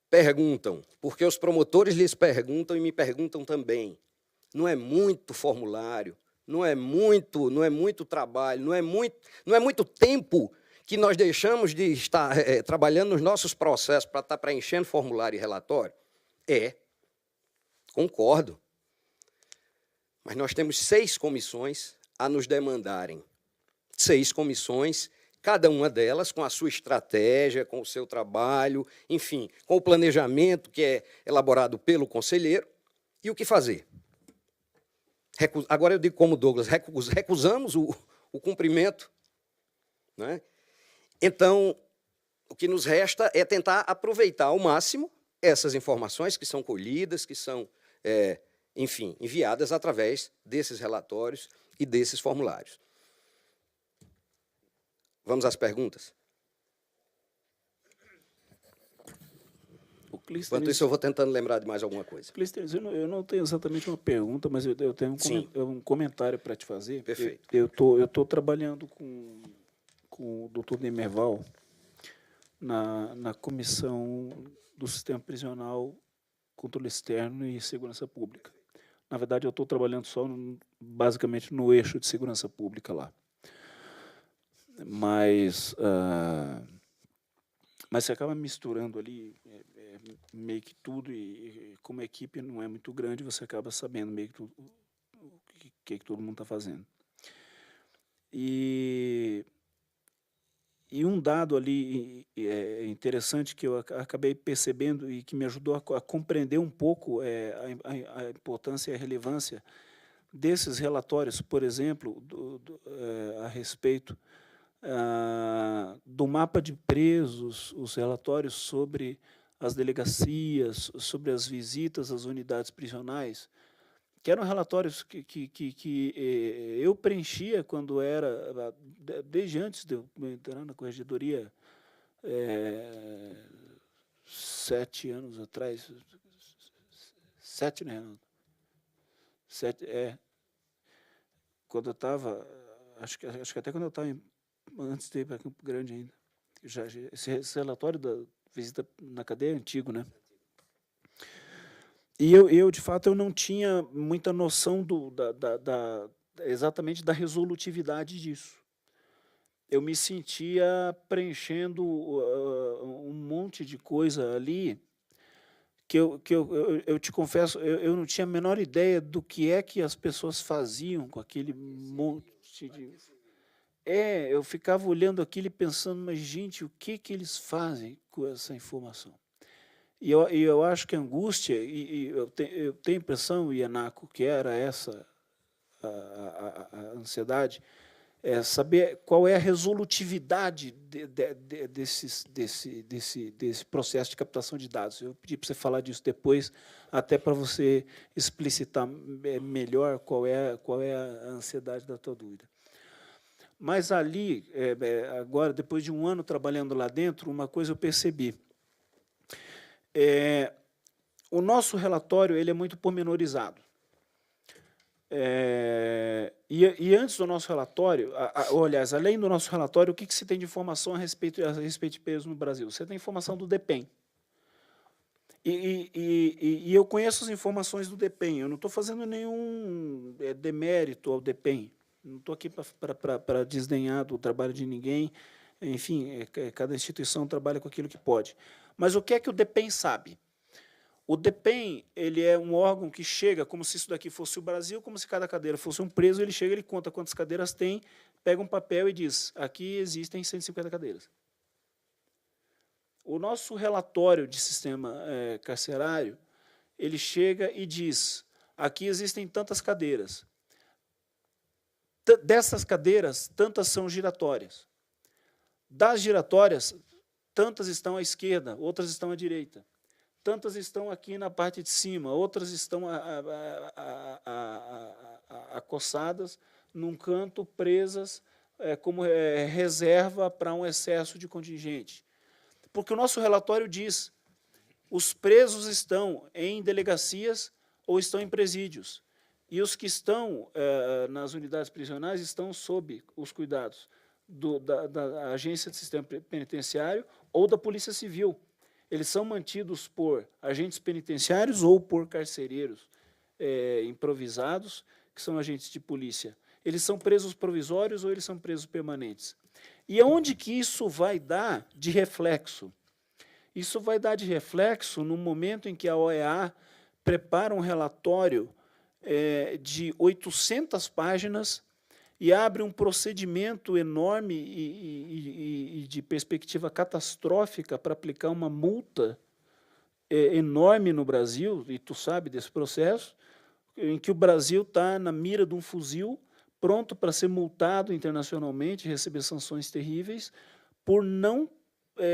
perguntam, porque os promotores lhes perguntam e me perguntam também. Não é muito formulário, não é muito trabalho, não é muito tempo que nós deixamos de estar trabalhando nos nossos processos para estar preenchendo formulário e relatório? Concordo. Mas nós temos 6 comissões a nos demandarem. 6 comissões, cada uma delas com a sua estratégia, com o seu trabalho, enfim, com o planejamento que é elaborado pelo conselheiro. E o que fazer? Agora eu digo como Douglas, recusamos o cumprimento, né? Então, o que nos resta é tentar aproveitar ao máximo essas informações que são colhidas, que são, enfim, enviadas através desses relatórios e desses formulários. Vamos às perguntas? Enquanto isso, eu vou tentando lembrar de mais alguma coisa. Clístenes, eu não tenho exatamente uma pergunta, mas eu tenho um comentário para te fazer. Perfeito. Eu tô trabalhando com o doutor Demerval na comissão do sistema prisional, controle externo e segurança pública. Na verdade, eu estou trabalhando só, basicamente, no eixo de segurança pública lá. Mas você acaba misturando ali meio que tudo, e como a equipe não é muito grande, você acaba sabendo meio que tudo, o que todo mundo está fazendo. E um dado ali interessante que eu acabei percebendo e que me ajudou a compreender um pouco a importância e a relevância desses relatórios, por exemplo, a respeito do mapa de presos, os relatórios sobre as delegacias, sobre as visitas às unidades prisionais, que eram relatórios que eu preenchia quando era, desde antes de eu entrar na corregedoria, 7 anos atrás, 7, né? 7, quando eu estava, acho que até quando eu estava, antes de ir para Campo Grande ainda, esse relatório da visita na cadeia é antigo, né? E eu, de fato, eu não tinha muita noção exatamente da resolutividade disso. Eu me sentia preenchendo um monte de coisa ali que eu te confesso, eu não tinha a menor ideia do que é que as pessoas faziam com aquele monte de... eu ficava olhando aquilo e pensando, mas, gente, o que eles fazem com essa informação? E eu acho que a angústia, e eu tenho a impressão, Ianaco, que era essa a ansiedade, saber qual é a resolutividade desse processo de captação de dados. Eu pedi para você falar disso depois, até para você explicitar melhor qual é a ansiedade da tua dúvida. Mas ali, agora, depois de um ano trabalhando lá dentro, uma coisa eu percebi. O nosso relatório ele é muito pormenorizado. E antes do nosso relatório, aliás, além do nosso relatório, o que se tem de informação a respeito de peso no Brasil? Você tem informação do DEPEN. E eu conheço as informações do DEPEN, eu não estou fazendo nenhum demérito ao DEPEN, não estou aqui para desdenhar do trabalho de ninguém, enfim, cada instituição trabalha com aquilo que pode. Mas o que é que o DEPEN sabe? O DEPEN ele é um órgão que chega, como se isso daqui fosse o Brasil, como se cada cadeira fosse um preso, ele chega, ele conta quantas cadeiras tem, pega um papel e diz, aqui existem 150 cadeiras. O nosso relatório de sistema carcerário, ele chega e diz, aqui existem tantas cadeiras. Dessas cadeiras, tantas são giratórias. Das giratórias, tantas estão à esquerda, outras estão à direita. Tantas estão aqui na parte de cima, outras estão acossadas num canto, presas como reserva para um excesso de contingente. Porque o nosso relatório diz, os presos estão em delegacias ou estão em presídios, e os que estão nas unidades prisionais estão sob os cuidados da Agência de Sistema Penitenciário ou da Polícia Civil. Eles são mantidos por agentes penitenciários ou por carcereiros improvisados, que são agentes de polícia. Eles são presos provisórios ou eles são presos permanentes. E aonde que isso vai dar de reflexo? Isso vai dar de reflexo no momento em que a OEA prepara um relatório de 800 páginas e abre um procedimento enorme e de perspectiva catastrófica para aplicar uma multa enorme no Brasil, e tu sabe desse processo, em que o Brasil está na mira de um fuzil, pronto para ser multado internacionalmente, receber sanções terríveis, por não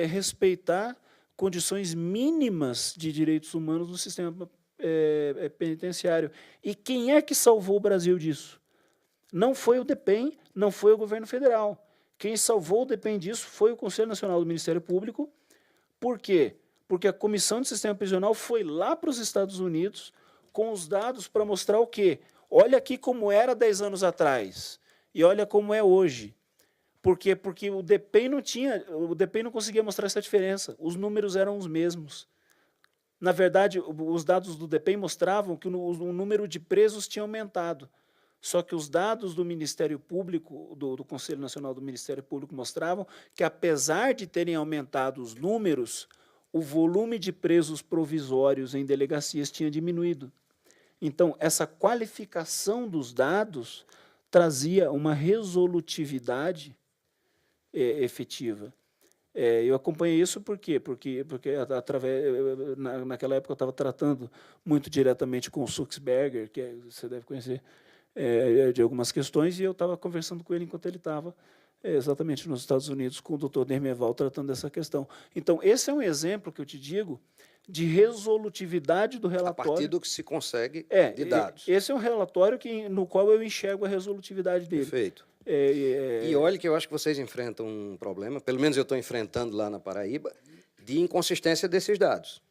respeitar condições mínimas de direitos humanos no sistema penitenciário. E quem é que salvou o Brasil disso? Não foi o DEPEN, não foi o governo federal. Quem salvou o DEPEN disso foi o Conselho Nacional do Ministério Público. Por quê? Porque a Comissão de Sistema Prisional foi lá para os Estados Unidos com os dados para mostrar o quê? Olha aqui como era 10 anos atrás e olha como é hoje. Por quê? Porque o DEPEN não conseguia mostrar essa diferença. Os números eram os mesmos. Na verdade, os dados do DEPEN mostravam que o número de presos tinha aumentado. Só que os dados do Ministério Público, do Conselho Nacional do Ministério Público, mostravam que, apesar de terem aumentado os números, o volume de presos provisórios em delegacias tinha diminuído. Então, essa qualificação dos dados trazia uma resolutividade efetiva. Eu acompanhei isso por quê? Porque naquela época eu estava tratando muito diretamente com o Suxberger, que você deve conhecer, de algumas questões, e eu estava conversando com ele enquanto ele estava exatamente nos Estados Unidos, com o Dr. Dermeval, tratando dessa questão. Então, esse é um exemplo que eu te digo de resolutividade do relatório. A partir do que se consegue de dados. Esse é um relatório no qual eu enxergo a resolutividade dele. Perfeito. E olha que eu acho que vocês enfrentam um problema, pelo menos eu estou enfrentando lá na Paraíba, de inconsistência desses dados.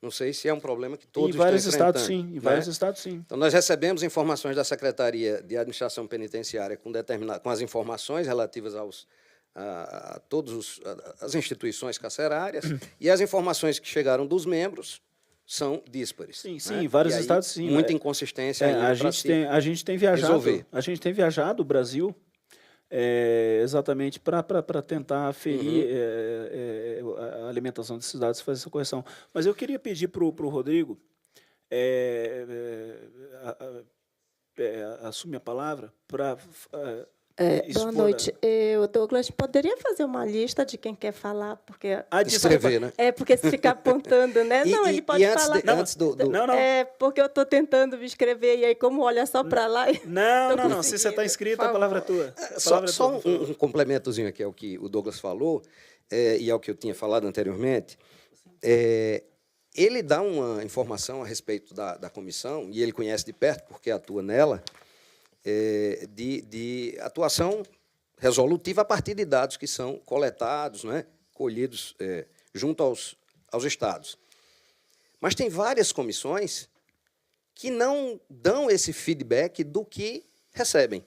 Não sei se é um problema que todos estão enfrentando. Em vários estados, sim. Então, nós recebemos informações da Secretaria de Administração Penitenciária com as informações relativas a todas as instituições carcerárias, e as informações que chegaram dos membros são díspares. Sim, em vários estados, sim. Muita inconsistência ainda a gente tem viajado, resolver. A gente tem viajado o Brasil exatamente para tentar aferir a alimentação desses dados e fazer essa correção. Mas eu queria pedir para o Rodrigo assumir a palavra para boa noite. O Douglas poderia fazer uma lista de quem quer falar, porque escrever, né? Porque se ficar apontando, né? Não, ele pode falar. Não. Porque eu estou tentando me escrever e aí como olha só para lá. Não. Se você está inscrito, a palavra é tua. Só um complementozinho aqui ao que o Douglas falou e ao que eu tinha falado anteriormente. Ele dá uma informação a respeito da comissão, e ele conhece de perto porque atua nela, de atuação resolutiva a partir de dados que são coletados, né, colhidos junto aos estados. Mas tem várias comissões que não dão esse feedback do que recebem,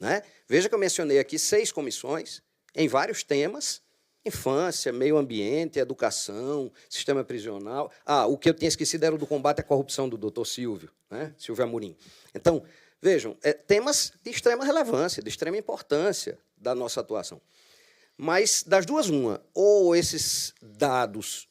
né? Veja que eu mencionei aqui 6 comissões em vários temas: infância, meio ambiente, educação, sistema prisional. O que eu tinha esquecido era o do combate à corrupção do doutor Silvio, né? Silvio Amorim. Então, vejam, temas de extrema relevância, de extrema importância da nossa atuação. Mas, das duas, uma, ou esses dados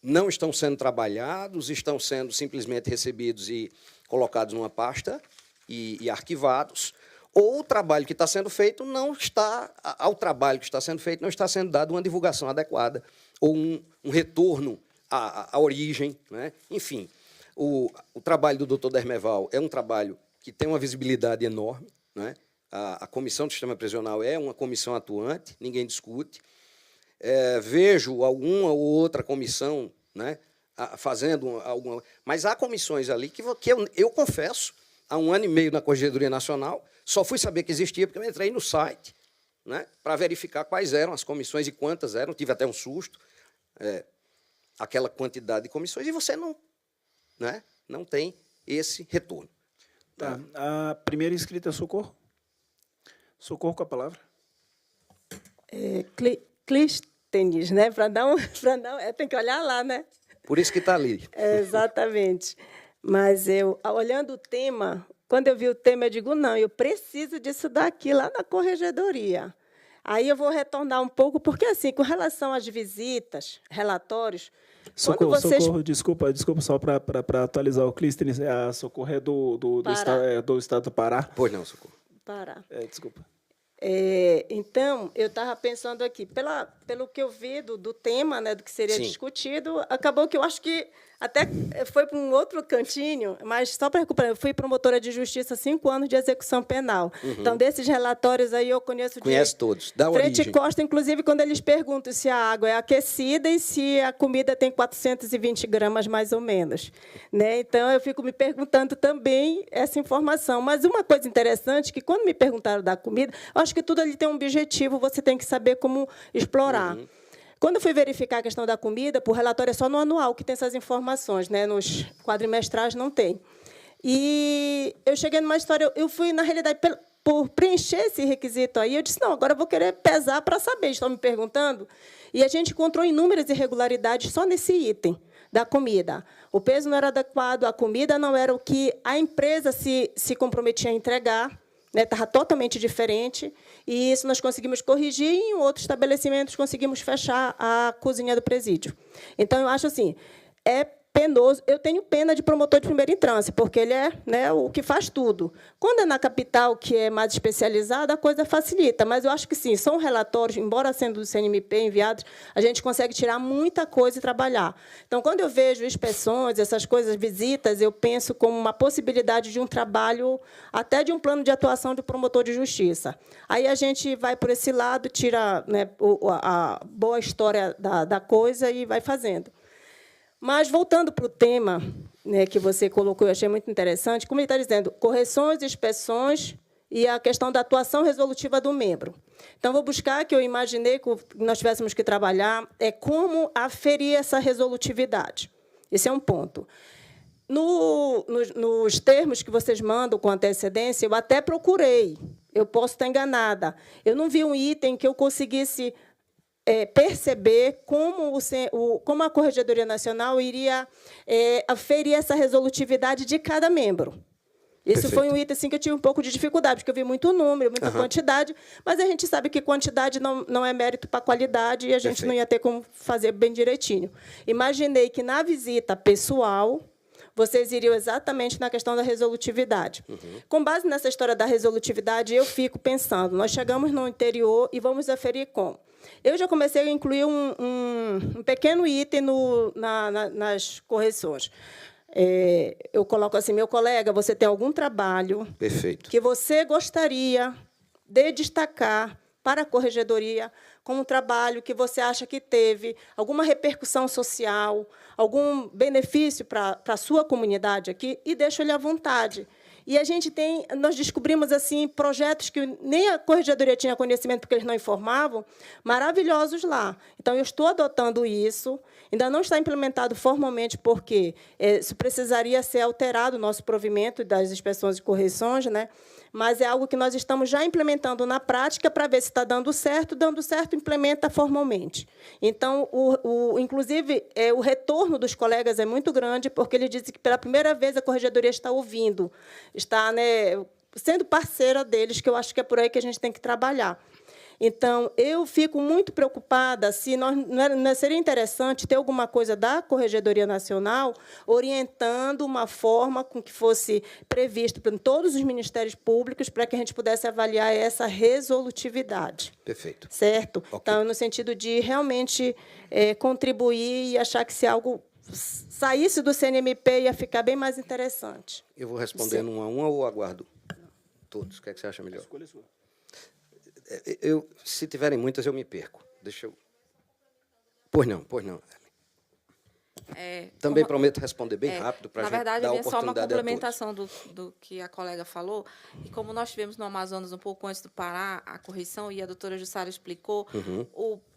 não estão sendo trabalhados, estão sendo simplesmente recebidos e colocados numa pasta e arquivados, ou o trabalho que está sendo feito não está, ao trabalho que está sendo feito não está sendo dado uma divulgação adequada, ou um retorno à origem, né? Enfim, o trabalho do doutor Dermeval é um trabalho que tem uma visibilidade enorme, né? A Comissão do Sistema Prisional é uma comissão atuante, ninguém discute. Vejo alguma ou outra comissão, né, fazendo alguma... Mas há comissões ali que eu confesso, há 1 ano e meio na Corregedoria Nacional, só fui saber que existia porque eu entrei no site, né, para verificar quais eram as comissões e quantas eram. Tive até um susto, aquela quantidade de comissões, e você não, né, não tem esse retorno. Tá. A primeira inscrita é Socorro. Socorro com a palavra. Clístenes, né? Tem que olhar lá, né? Por isso que está ali. Exatamente. Mas eu, olhando o tema, quando eu vi o tema, eu digo, não, eu preciso disso daqui lá na Corregedoria. Aí eu vou retornar um pouco, porque, assim, com relação às visitas, relatórios... Socorro, desculpa, só para atualizar o Clístenes, a Socorro é do estado do Pará. Pois não, Socorro. Pará. Desculpa. Então, eu estava pensando aqui, pelo que eu vi do tema, né, do que seria discutido, acabou que eu acho que até foi para um outro cantinho, mas só para recuperar, eu fui promotora de justiça há 5 anos de execução penal. Uhum. Então, desses relatórios aí eu conheço todos, da frente origem. e costa, inclusive quando eles perguntam se a água é aquecida e se a comida tem 420 gramas, mais ou menos. Né? Então, eu fico me perguntando também essa informação. Mas uma coisa interessante, que quando me perguntaram da comida, eu acho que tudo ali tem um objetivo, você tem que saber como explorar. Uhum. Quando eu fui verificar a questão da comida, por relatório é só no anual que tem essas informações, né? Nos quadrimestrais não tem. E eu cheguei numa história, eu fui, na realidade, por preencher esse requisito aí, eu disse, não, agora eu vou querer pesar para saber, estão me perguntando. E a gente encontrou inúmeras irregularidades só nesse item da comida. O peso não era adequado, a comida não era o que a empresa se comprometia a entregar, estava totalmente diferente, e isso nós conseguimos corrigir, e em outros estabelecimentos conseguimos fechar a cozinha do presídio. Então, eu acho assim, é penoso. Eu tenho pena de promotor de primeira instância, porque ele é, né, o que faz tudo. Quando é na capital, que é mais especializada, a coisa facilita. Mas eu acho que, sim, são relatórios, embora sendo do CNMP enviados, a gente consegue tirar muita coisa e trabalhar. Então, quando eu vejo inspeções, essas coisas, visitas, eu penso como uma possibilidade de um trabalho, até de um plano de atuação do promotor de justiça. Aí a gente vai por esse lado, tira, né, a boa história da coisa e vai fazendo. Mas, voltando para o tema, né, que você colocou, eu achei muito interessante, como ele está dizendo, correções, inspeções e a questão da atuação resolutiva do membro. Então, vou buscar, que eu imaginei que nós tivéssemos que trabalhar, como aferir essa resolutividade. Esse é um ponto. Nos termos que vocês mandam com antecedência, eu até procurei, eu posso estar enganada, eu não vi um item que eu conseguisse... perceber como a Corregedoria Nacional iria aferir essa resolutividade de cada membro. Isso Perfeito. Foi um item assim, que eu tive um pouco de dificuldade, porque eu vi muito número, muita quantidade, mas a gente sabe que quantidade não é mérito para qualidade e a gente não ia ter como fazer bem direitinho. Imaginei que, na visita pessoal, vocês iriam exatamente na questão da resolutividade. Com base nessa história da resolutividade, eu fico pensando, nós chegamos no interior e vamos aferir como? Eu já comecei a incluir um pequeno item nas correções. Eu coloco assim, meu colega, você tem algum trabalho Perfeito. Que você gostaria de destacar para a Corregedoria como um trabalho que você acha que teve alguma repercussão social, algum benefício para a sua comunidade aqui, e deixo ele à vontade. E nós descobrimos assim projetos que nem a corregedoria tinha conhecimento porque eles não informavam, maravilhosos lá. Então eu estou adotando isso. Ainda não está implementado formalmente porque isso precisaria ser alterado o nosso provimento das inspeções e correções, né? Mas é algo que nós estamos já implementando na prática para ver se está dando certo, implementa formalmente. Então, inclusive, o retorno dos colegas é muito grande, porque eles dizem que, pela primeira vez, a corregedoria está ouvindo, está, né, sendo parceira deles, que eu acho que é por aí que a gente tem que trabalhar. Então, eu fico muito preocupada se não seria interessante ter alguma coisa da Corregedoria Nacional orientando uma forma com que fosse previsto para todos os ministérios públicos para que a gente pudesse avaliar essa resolutividade. Perfeito. Certo? Okay. Então, no sentido de realmente contribuir e achar que se algo saísse do CNMP ia ficar bem mais interessante. Eu vou respondendo um a um ou aguardo todos? O que é que você acha melhor? Escolha sua. Se tiverem muitas, eu me perco. Deixa eu... Pois não. Também prometo responder bem rápido para a gente dar a oportunidade a todos. Na verdade, é só uma complementação do que a colega falou. E como nós tivemos no Amazonas um pouco antes do Pará a correção, e a doutora Jussara explicou,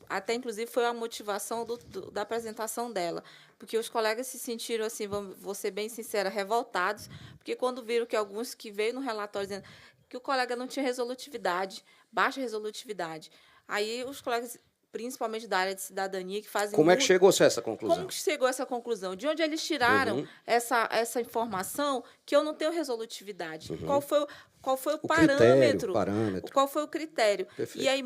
até, inclusive, foi a motivação da apresentação dela. Porque os colegas se sentiram, assim, vou ser bem sincera, revoltados, porque quando viram que alguns que veio no relatório dizendo que o colega não tinha resolutividade, baixa resolutividade. Aí os colegas, principalmente da área de cidadania, que fazem... Como é que chegou-se a essa conclusão? Como que chegou a essa conclusão? De onde eles tiraram essa informação que eu não tenho resolutividade? Qual foi o parâmetro? Qual foi o critério? Perfeito. E aí,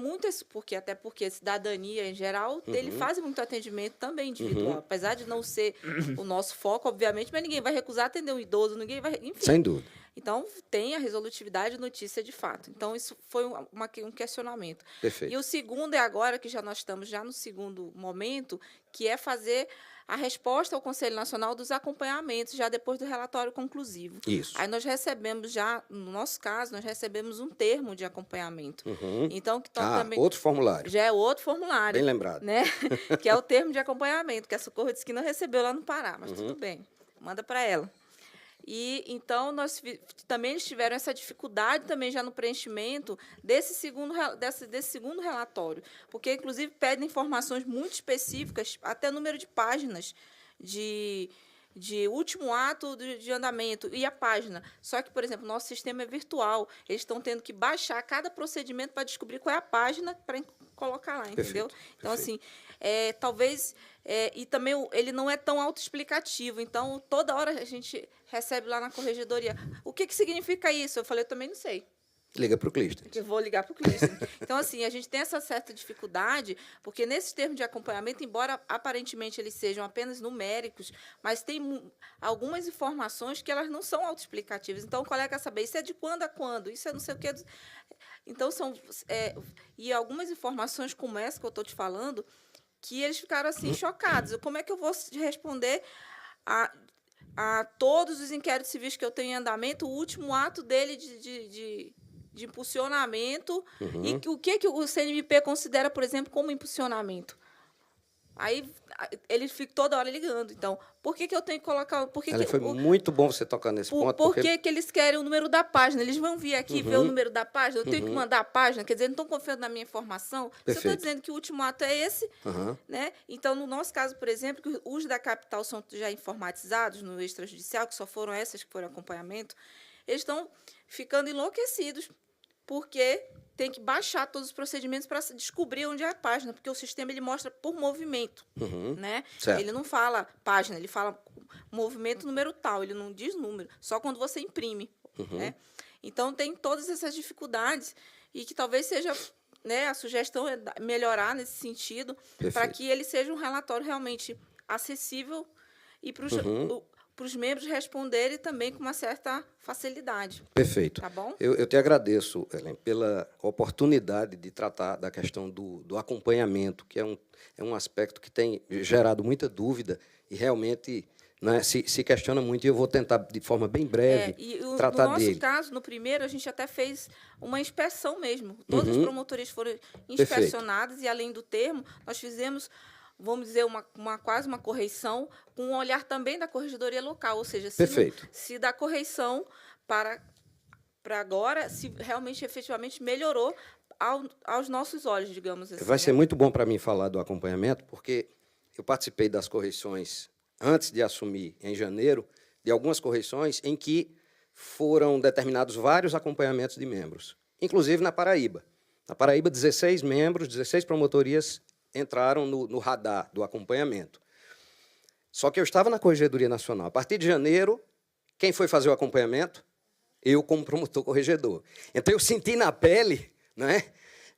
até porque a cidadania, em geral, ele faz muito atendimento também individual. Apesar de não ser o nosso foco, obviamente, mas ninguém vai recusar atender um idoso, ninguém vai... Enfim. Sem dúvida. Então, tem a resolutividade de notícia de fato. Então, isso foi um questionamento. Perfeito. E o segundo é agora, que nós estamos já no segundo momento, que é fazer a resposta ao Conselho Nacional dos acompanhamentos, já depois do relatório conclusivo. Isso. Aí nós recebemos já, no nosso caso, nós recebemos um termo de acompanhamento. Então, também outro formulário. Já é outro formulário. Bem lembrado. Né? Que é o termo de acompanhamento, que a Socorro disse que não recebeu lá no Pará, mas tudo bem, manda para ela. E, então, também eles tiveram essa dificuldade também já no preenchimento desse segundo relatório, porque, inclusive, pedem informações muito específicas, até número de páginas de último ato de andamento e a página. Só que, por exemplo, nosso sistema é virtual. Eles estão tendo que baixar cada procedimento para descobrir qual é a página para colocar lá, entendeu? Perfeito. Então, assim, talvez... e também ele não é tão autoexplicativo. Então, toda hora a gente recebe lá na corregedoria. O que significa isso? Eu falei, eu também não sei. Liga para o Clístenes. Eu vou ligar para o Clístenes. Então, assim, a gente tem essa certa dificuldade, porque nesses termos de acompanhamento, embora aparentemente eles sejam apenas numéricos, mas tem algumas informações que elas não são autoexplicativas. Então, o colega quer saber, isso é de quando a quando? Isso é não sei o quê. Então, e algumas informações como essa que eu estou te falando, que eles ficaram assim chocados. Como é que eu vou responder a todos os inquéritos civis que eu tenho em andamento, o último ato dele de impulsionamento e o que o CNMP considera, por exemplo, como impulsionamento? Aí ele fica toda hora ligando. Então, por que eu tenho que colocar... Foi muito bom você tocar nesse ponto. Por que eles querem o número da página? Eles vão vir aqui ver o número da página? Eu tenho que mandar a página? Quer dizer, não estão confiando na minha informação? Se eu estou dizendo que o último ato é esse, né? Então, no nosso caso, por exemplo, que os da capital são já informatizados no extrajudicial, que só foram essas que foram acompanhamento, eles estão ficando enlouquecidos, porque tem que baixar todos os procedimentos para descobrir onde é a página, porque o sistema ele mostra por movimento, né? Ele não fala página, ele fala movimento número tal, ele não diz número, só quando você imprime, né? Então, tem todas essas dificuldades e que talvez seja, né, a sugestão é melhorar nesse sentido, para que ele seja um relatório realmente acessível e para os membros responderem também com uma certa facilidade. Perfeito. Tá bom? Eu te agradeço, Helen, pela oportunidade de tratar da questão do acompanhamento, que é um aspecto que tem gerado muita dúvida e realmente, né, se questiona muito, e eu vou tentar, de forma bem breve, tratar dele. No nosso caso, no primeiro, a gente até fez uma inspeção mesmo. Todas as promotorias foram inspecionadas e, além do termo, nós fizemos... vamos dizer, quase uma correição, com um olhar também da corregedoria local, ou seja, se da correição para agora, se realmente, efetivamente, melhorou aos nossos olhos, digamos assim. Vai ser muito bom para mim falar do acompanhamento, porque eu participei das correições, antes de assumir, em janeiro, de algumas correições em que foram determinados vários acompanhamentos de membros, inclusive na Paraíba. Na Paraíba, 16 membros, 16 promotorias entraram no radar do acompanhamento. Só que eu estava na Corregedoria Nacional. A partir de janeiro, quem foi fazer o acompanhamento? Eu, como promotor corregedor. Então, eu senti na pele, né,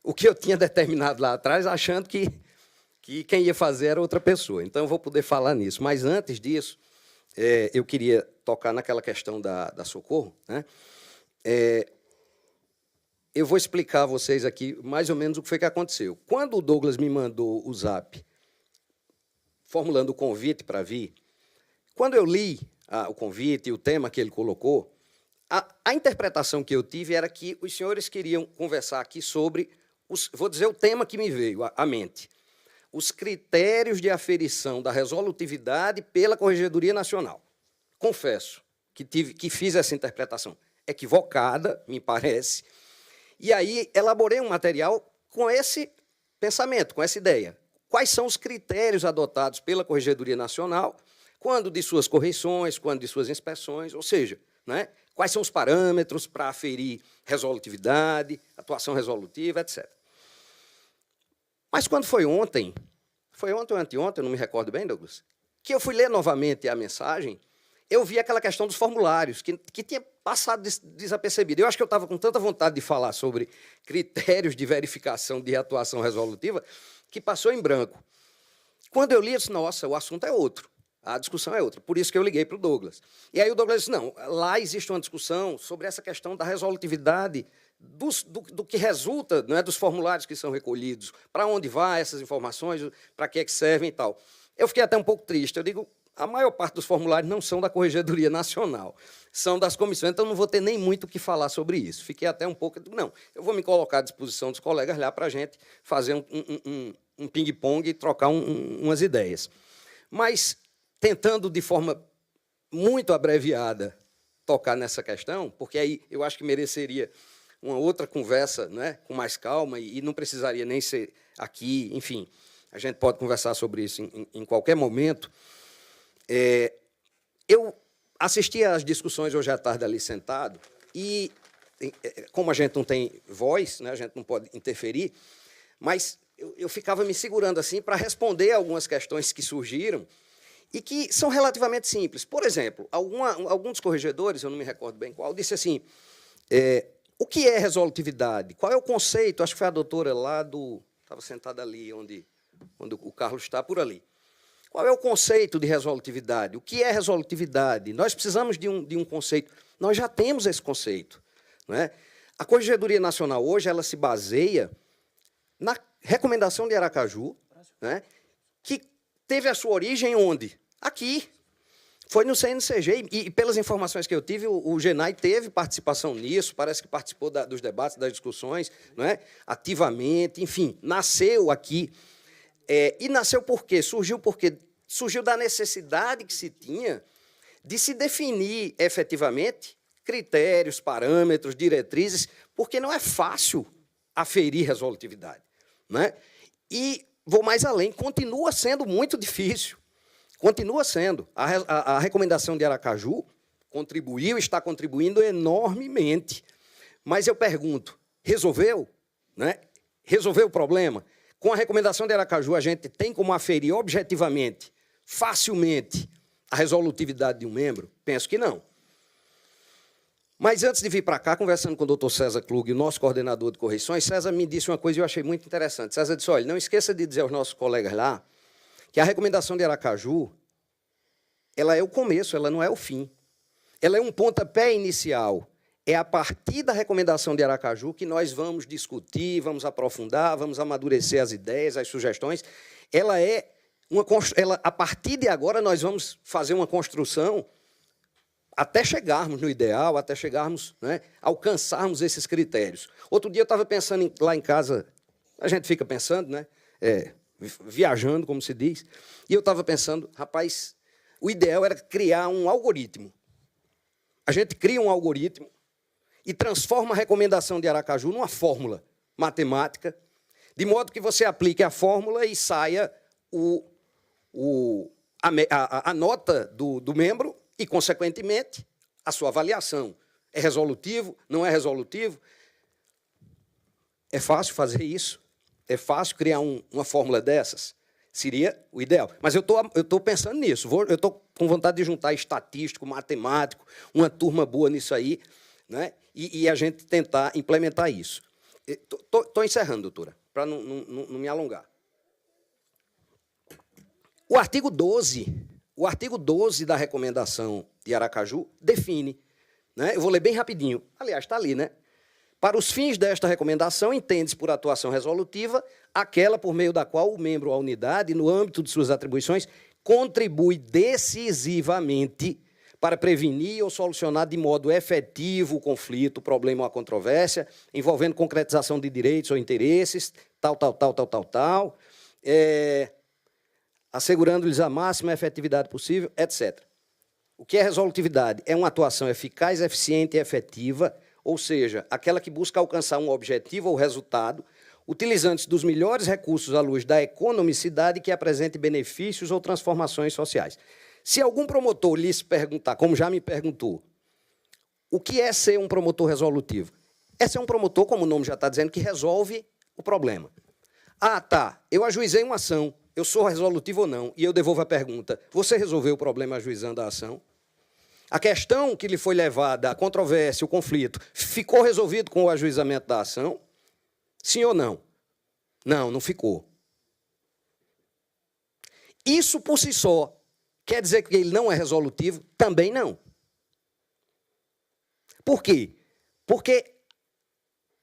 o que eu tinha determinado lá atrás, achando que quem ia fazer era outra pessoa. Então, eu vou poder falar nisso. Mas, antes disso, eu queria tocar naquela questão da Socorro. Né? Eu vou explicar a vocês aqui mais ou menos o que foi que aconteceu. Quando o Douglas me mandou o zap formulando o convite para vir, quando eu li o convite e o tema que ele colocou, a interpretação que eu tive era que os senhores queriam conversar aqui sobre, vou dizer o tema que me veio à mente, os critérios de aferição da resolutividade pela Corregedoria Nacional. Confesso que fiz essa interpretação equivocada, me parece, e aí elaborei um material com esse pensamento, com essa ideia. Quais são os critérios adotados pela Corregedoria Nacional, quando de suas correições, quando de suas inspeções, ou seja, né, quais são os parâmetros para aferir resolutividade, atuação resolutiva, etc. Mas quando foi ontem ou anteontem, eu não me recordo bem, Douglas, que eu fui ler novamente a mensagem, eu vi aquela questão dos formulários, que tinha passado desapercebido. Eu acho que eu estava com tanta vontade de falar sobre critérios de verificação de atuação resolutiva, que passou em branco. Quando eu li, eu disse, nossa, o assunto é outro, a discussão é outra. Por isso que eu liguei para o Douglas. E aí o Douglas disse, não, lá existe uma discussão sobre essa questão da resolutividade do que resulta, não é, dos formulários que são recolhidos, para onde vai essas informações, para que é que servem e tal. Eu fiquei até um pouco triste. Eu digo, a maior parte dos formulários não são da Corregedoria Nacional, são das comissões, então não vou ter nem muito o que falar sobre isso. Fiquei até um pouco... Não, eu vou me colocar à disposição dos colegas lá para a gente fazer um ping-pong e trocar umas ideias. Mas, tentando de forma muito abreviada tocar nessa questão, porque aí eu acho que mereceria uma outra conversa, né, com mais calma, e não precisaria nem ser aqui, enfim, a gente pode conversar sobre isso em qualquer momento. Eu assisti às discussões hoje à tarde ali sentado, e, como a gente não tem voz, né, a gente não pode interferir, mas eu ficava me segurando assim para responder algumas questões que surgiram e que são relativamente simples. Por exemplo, alguns corregedores, eu não me recordo bem qual, disse assim, o que é resolutividade? Qual é o conceito? Acho que foi a doutora lá estava sentada ali, onde o Carlos está, por ali. Qual é o conceito de resolutividade? O que é resolutividade? Nós precisamos de um conceito. Nós já temos esse conceito. Não é? A Corregedoria Nacional hoje ela se baseia na recomendação de Aracaju, né, que teve a sua origem onde? Aqui. Foi no CNCG, e pelas informações que eu tive, o GENAI teve participação nisso, parece que participou dos debates, das discussões, não é? Ativamente, enfim, nasceu aqui. E nasceu por quê? Surgiu da necessidade que se tinha de se definir efetivamente critérios, parâmetros, diretrizes, porque não é fácil aferir resolutividade. Né? E vou mais além, continua sendo muito difícil. Continua sendo. A recomendação de Aracaju contribuiu, está contribuindo enormemente. Mas eu pergunto, resolveu? Né? Resolveu o problema? Com a recomendação de Aracaju, a gente tem como aferir objetivamente, facilmente, a resolutividade de um membro? Penso que não. Mas antes de vir para cá, conversando com o doutor César Klug, o nosso coordenador de correições, César me disse uma coisa que eu achei muito interessante. César disse, olha, não esqueça de dizer aos nossos colegas lá que a recomendação de Aracaju, ela é o começo, ela não é o fim. Ela é um pontapé inicial. É a partir da recomendação de Aracaju que nós vamos discutir, vamos aprofundar, vamos amadurecer as ideias, as sugestões. A partir de agora, nós vamos fazer uma construção até chegarmos no ideal, até chegarmos, né, alcançarmos esses critérios. Outro dia eu estava pensando lá em casa, a gente fica pensando, né, viajando, como se diz, e eu estava pensando, rapaz, o ideal era criar um algoritmo. a gente cria um algoritmo e transforma a recomendação de Aracaju numa fórmula matemática, de modo que você aplique a fórmula e saia a nota do membro e, consequentemente, a sua avaliação. É resolutivo? Não é resolutivo? É fácil fazer isso? É fácil criar uma fórmula dessas? Seria o ideal. Mas eu estou pensando nisso. Eu estou com vontade de juntar estatístico, matemático, uma turma boa nisso aí, né? E a gente tentar implementar isso. Estou encerrando, doutora, para não me alongar. O artigo 12 da recomendação de Aracaju define, né? Eu vou ler bem rapidinho. Aliás, está ali, né? Para os fins desta recomendação, entende-se por atuação resolutiva aquela por meio da qual o membro ou a unidade, no âmbito de suas atribuições, contribui decisivamente para prevenir ou solucionar de modo efetivo o conflito, o problema ou a controvérsia, envolvendo concretização de direitos ou interesses, assegurando-lhes a máxima efetividade possível, etc. O que é resolutividade? É uma atuação eficaz, eficiente e efetiva, ou seja, aquela que busca alcançar um objetivo ou resultado, utilizando-se dos melhores recursos à luz da economicidade que apresente benefícios ou transformações sociais. Se algum promotor lhes perguntar, como já me perguntou, o que é ser um promotor resolutivo? É ser um promotor, como o nome já está dizendo, que resolve o problema. Ah, tá, eu ajuizei uma ação, eu sou resolutivo ou não, e eu devolvo a pergunta, você resolveu o problema ajuizando a ação? A questão que lhe foi levada, a controvérsia, o conflito, ficou resolvido com o ajuizamento da ação? Sim ou não? Não, não ficou. Isso, por si só, quer dizer que ele não é resolutivo? Também não. Por quê? Porque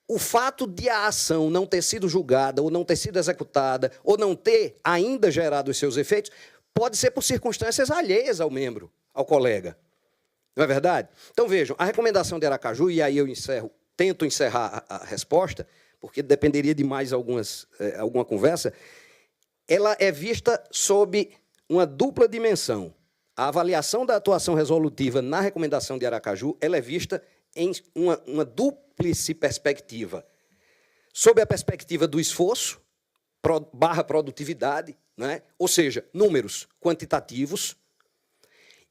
o fato de a ação não ter sido julgada, ou não ter sido executada, ou não ter ainda gerado os seus efeitos, pode ser por circunstâncias alheias ao membro, ao colega. Não é verdade? Então, vejam, a recomendação de Aracaju, e aí eu tento encerrar a resposta, porque dependeria de mais alguma conversa, ela é vista sob uma dupla dimensão. A avaliação da atuação resolutiva na recomendação de Aracaju, ela é vista em uma dúplice perspectiva. Sob a perspectiva do esforço, / produtividade, né? Ou seja, números quantitativos,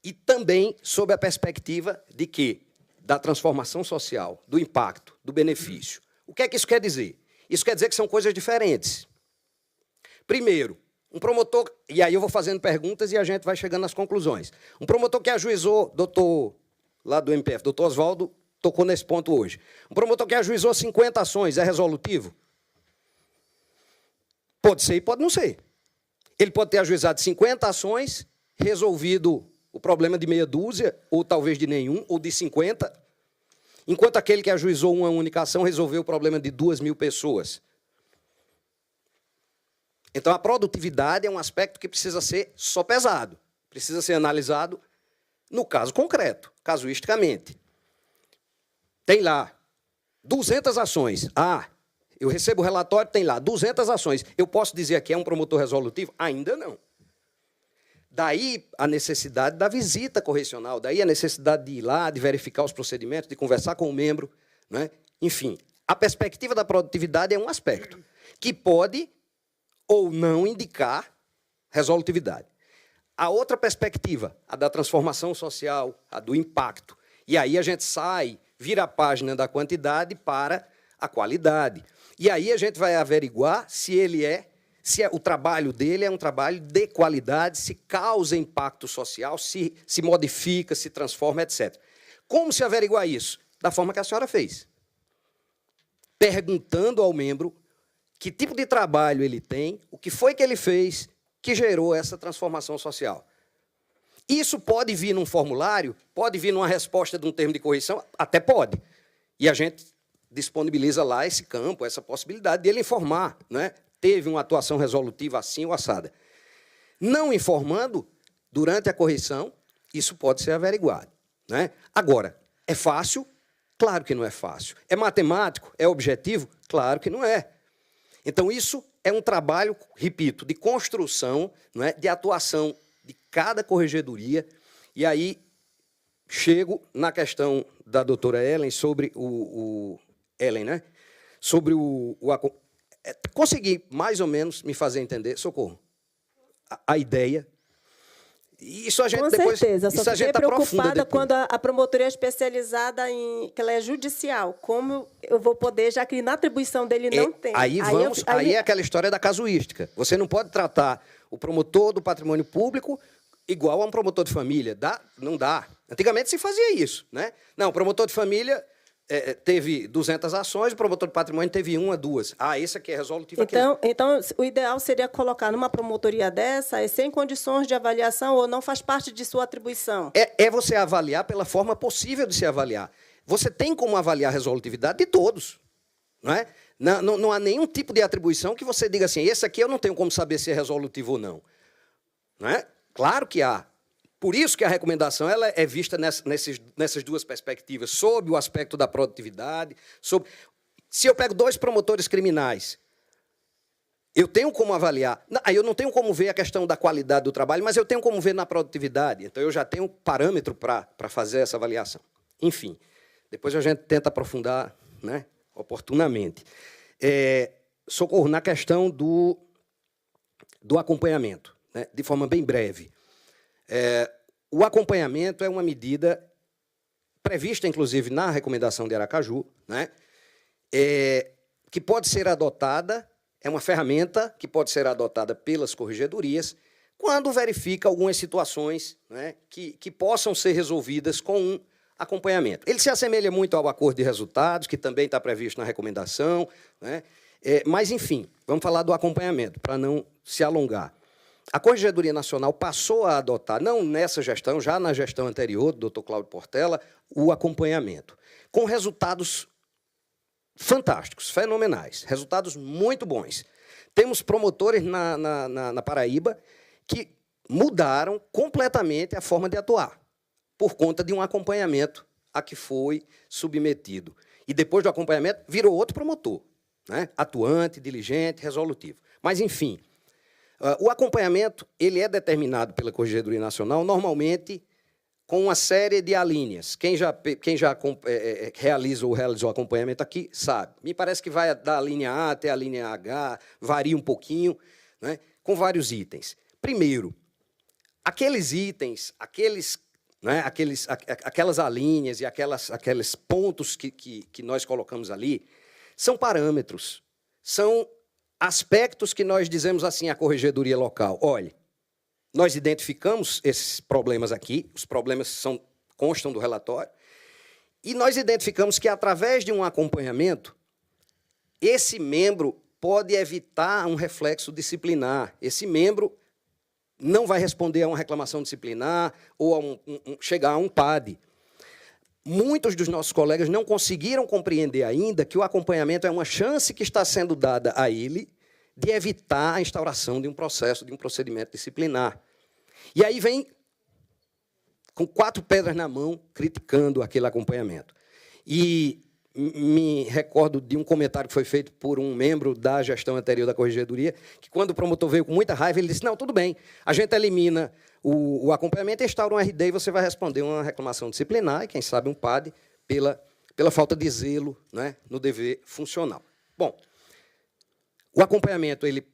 e também sob a perspectiva de quê? Da transformação social, do impacto, do benefício. O que é que isso quer dizer? Isso quer dizer que são coisas diferentes. Primeiro, um promotor, e aí eu vou fazendo perguntas e a gente vai chegando às conclusões. Um promotor que ajuizou, doutor, lá do MPF, doutor Oswaldo, tocou nesse ponto hoje. Um promotor que ajuizou 50 ações, é resolutivo? Pode ser e pode não ser. Ele pode ter ajuizado 50 ações, resolvido o problema de meia dúzia, ou talvez de nenhum, ou de 50, enquanto aquele que ajuizou uma única ação resolveu o problema de 2.000 pessoas. Então, a produtividade é um aspecto que precisa ser sopesado, precisa ser analisado no caso concreto, casuisticamente. Tem lá 200 ações. Ah, eu recebo o relatório, tem lá 200 ações. Eu posso dizer que é um promotor resolutivo? Ainda não. Daí a necessidade da visita correcional, daí a necessidade de ir lá, de verificar os procedimentos, de conversar com o membro, né? Enfim, a perspectiva da produtividade é um aspecto que pode ou não indicar resolutividade. A outra perspectiva, a da transformação social, a do impacto. E aí a gente vira a página da quantidade para a qualidade. E aí a gente vai averiguar se o trabalho dele é um trabalho de qualidade, se causa impacto social, se modifica, se transforma, etc. Como se averiguar isso? Da forma que a senhora fez. Perguntando ao membro que tipo de trabalho ele tem, o que foi que ele fez que gerou essa transformação social. Isso pode vir num formulário, pode vir numa resposta de um termo de correção, até pode. E a gente disponibiliza lá esse campo, essa possibilidade de ele informar, né? Teve uma atuação resolutiva assim ou assada. Não informando, durante a correção, isso pode ser averiguado, né? Agora, é fácil? Claro que não é fácil. É matemático? É objetivo? Claro que não é. Então, isso é um trabalho, repito, de construção, não é? De atuação de cada corregedoria. E aí, chego na questão da doutora Ellen sobre Ellen, né? Sobre consegui mais ou menos me fazer entender, Socorro, a ideia. Isso a gente Com depois, certeza, só isso a fiquei gente aprofunda preocupada depois. quando a promotoria é especializada em que ela é judicial. Como eu vou poder, já que na atribuição dele não tem. Aí é aquela história da casuística. Você não pode tratar o promotor do patrimônio público igual a um promotor de família. Não dá. Antigamente se fazia isso, né? Não, o promotor de família teve 200 ações, o promotor de patrimônio teve 1 a 2. Esse aqui é resolutivo. Então, o ideal seria colocar numa promotoria dessa, sem condições de avaliação ou não faz parte de sua atribuição? É você avaliar pela forma possível de se avaliar. Você tem como avaliar a resolutividade de todos. Não é? Não há nenhum tipo de atribuição que você diga assim, esse aqui eu não tenho como saber se é resolutivo ou não. Não é? Claro que há. Por isso que a recomendação ela é vista nessas duas perspectivas, sob o aspecto da produtividade. Se eu pego 2 promotores criminais, eu tenho como avaliar. Aí eu não tenho como ver a questão da qualidade do trabalho, mas eu tenho como ver na produtividade. Então, eu já tenho um parâmetro para fazer essa avaliação. Enfim, depois a gente tenta aprofundar, né, oportunamente. Socorro, na questão do acompanhamento, né, de forma bem breve. O acompanhamento é uma medida prevista, inclusive, na recomendação de Aracaju, né, que pode ser adotada, é uma ferramenta que pode ser adotada pelas corregedorias quando verifica algumas situações, né, que possam ser resolvidas com um acompanhamento. Ele se assemelha muito ao acordo de resultados, que também está previsto na recomendação, né, mas, enfim, vamos falar do acompanhamento, para não se alongar. A Corregedoria Nacional passou a adotar, não nessa gestão, já na gestão anterior, do Dr. Cláudio Portela, o acompanhamento, com resultados fantásticos, fenomenais, resultados muito bons. Temos promotores na Paraíba que mudaram completamente a forma de atuar, por conta de um acompanhamento a que foi submetido. E, depois do acompanhamento, virou outro promotor, né? Atuante, diligente, resolutivo. Mas, enfim... O acompanhamento ele é determinado pela Corregedoria Nacional, normalmente, com uma série de alíneas. Quem já realiza ou realizou acompanhamento aqui, sabe. Me parece que vai da linha A até a linha H, varia um pouquinho, né, com vários itens. Primeiro, aqueles itens, aquelas alíneas e aqueles pontos que nós colocamos ali, são parâmetros, são aspectos que nós dizemos assim à corregedoria local. Olha, nós identificamos esses problemas aqui, os problemas constam do relatório, e nós identificamos que, através de um acompanhamento, esse membro pode evitar um reflexo disciplinar. Esse membro não vai responder a uma reclamação disciplinar ou chegar a um PAD. Muitos dos nossos colegas não conseguiram compreender ainda que o acompanhamento é uma chance que está sendo dada a ele de evitar a instauração de um processo, de um procedimento disciplinar. E aí vem com 4 pedras na mão, criticando aquele acompanhamento. E me recordo de um comentário que foi feito por um membro da gestão anterior da Corregedoria, que, quando o promotor veio com muita raiva, ele disse, não, tudo bem, a gente elimina o acompanhamento, instaura um RD e você vai responder uma reclamação disciplinar e, quem sabe, um PAD pela falta de zelo, né, no dever funcional. Bom, o acompanhamento ele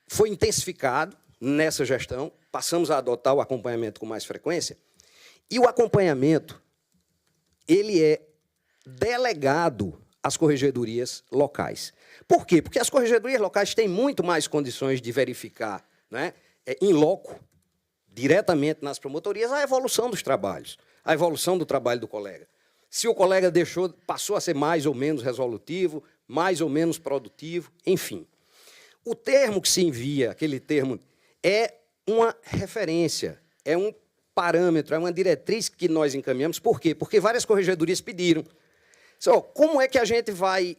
foi intensificado nessa gestão, passamos a adotar o acompanhamento com mais frequência, e o acompanhamento ele é delegado às corregedorias locais. Por quê? Porque as corregedorias locais têm muito mais condições de verificar, né, in loco, diretamente nas promotorias, a evolução dos trabalhos, a evolução do trabalho do colega. Se o colega passou a ser mais ou menos resolutivo, mais ou menos produtivo, enfim. O termo que se envia, aquele termo, é uma referência, é um parâmetro, é uma diretriz que nós encaminhamos. Por quê? Porque várias corregedorias pediram. Como é que a gente vai...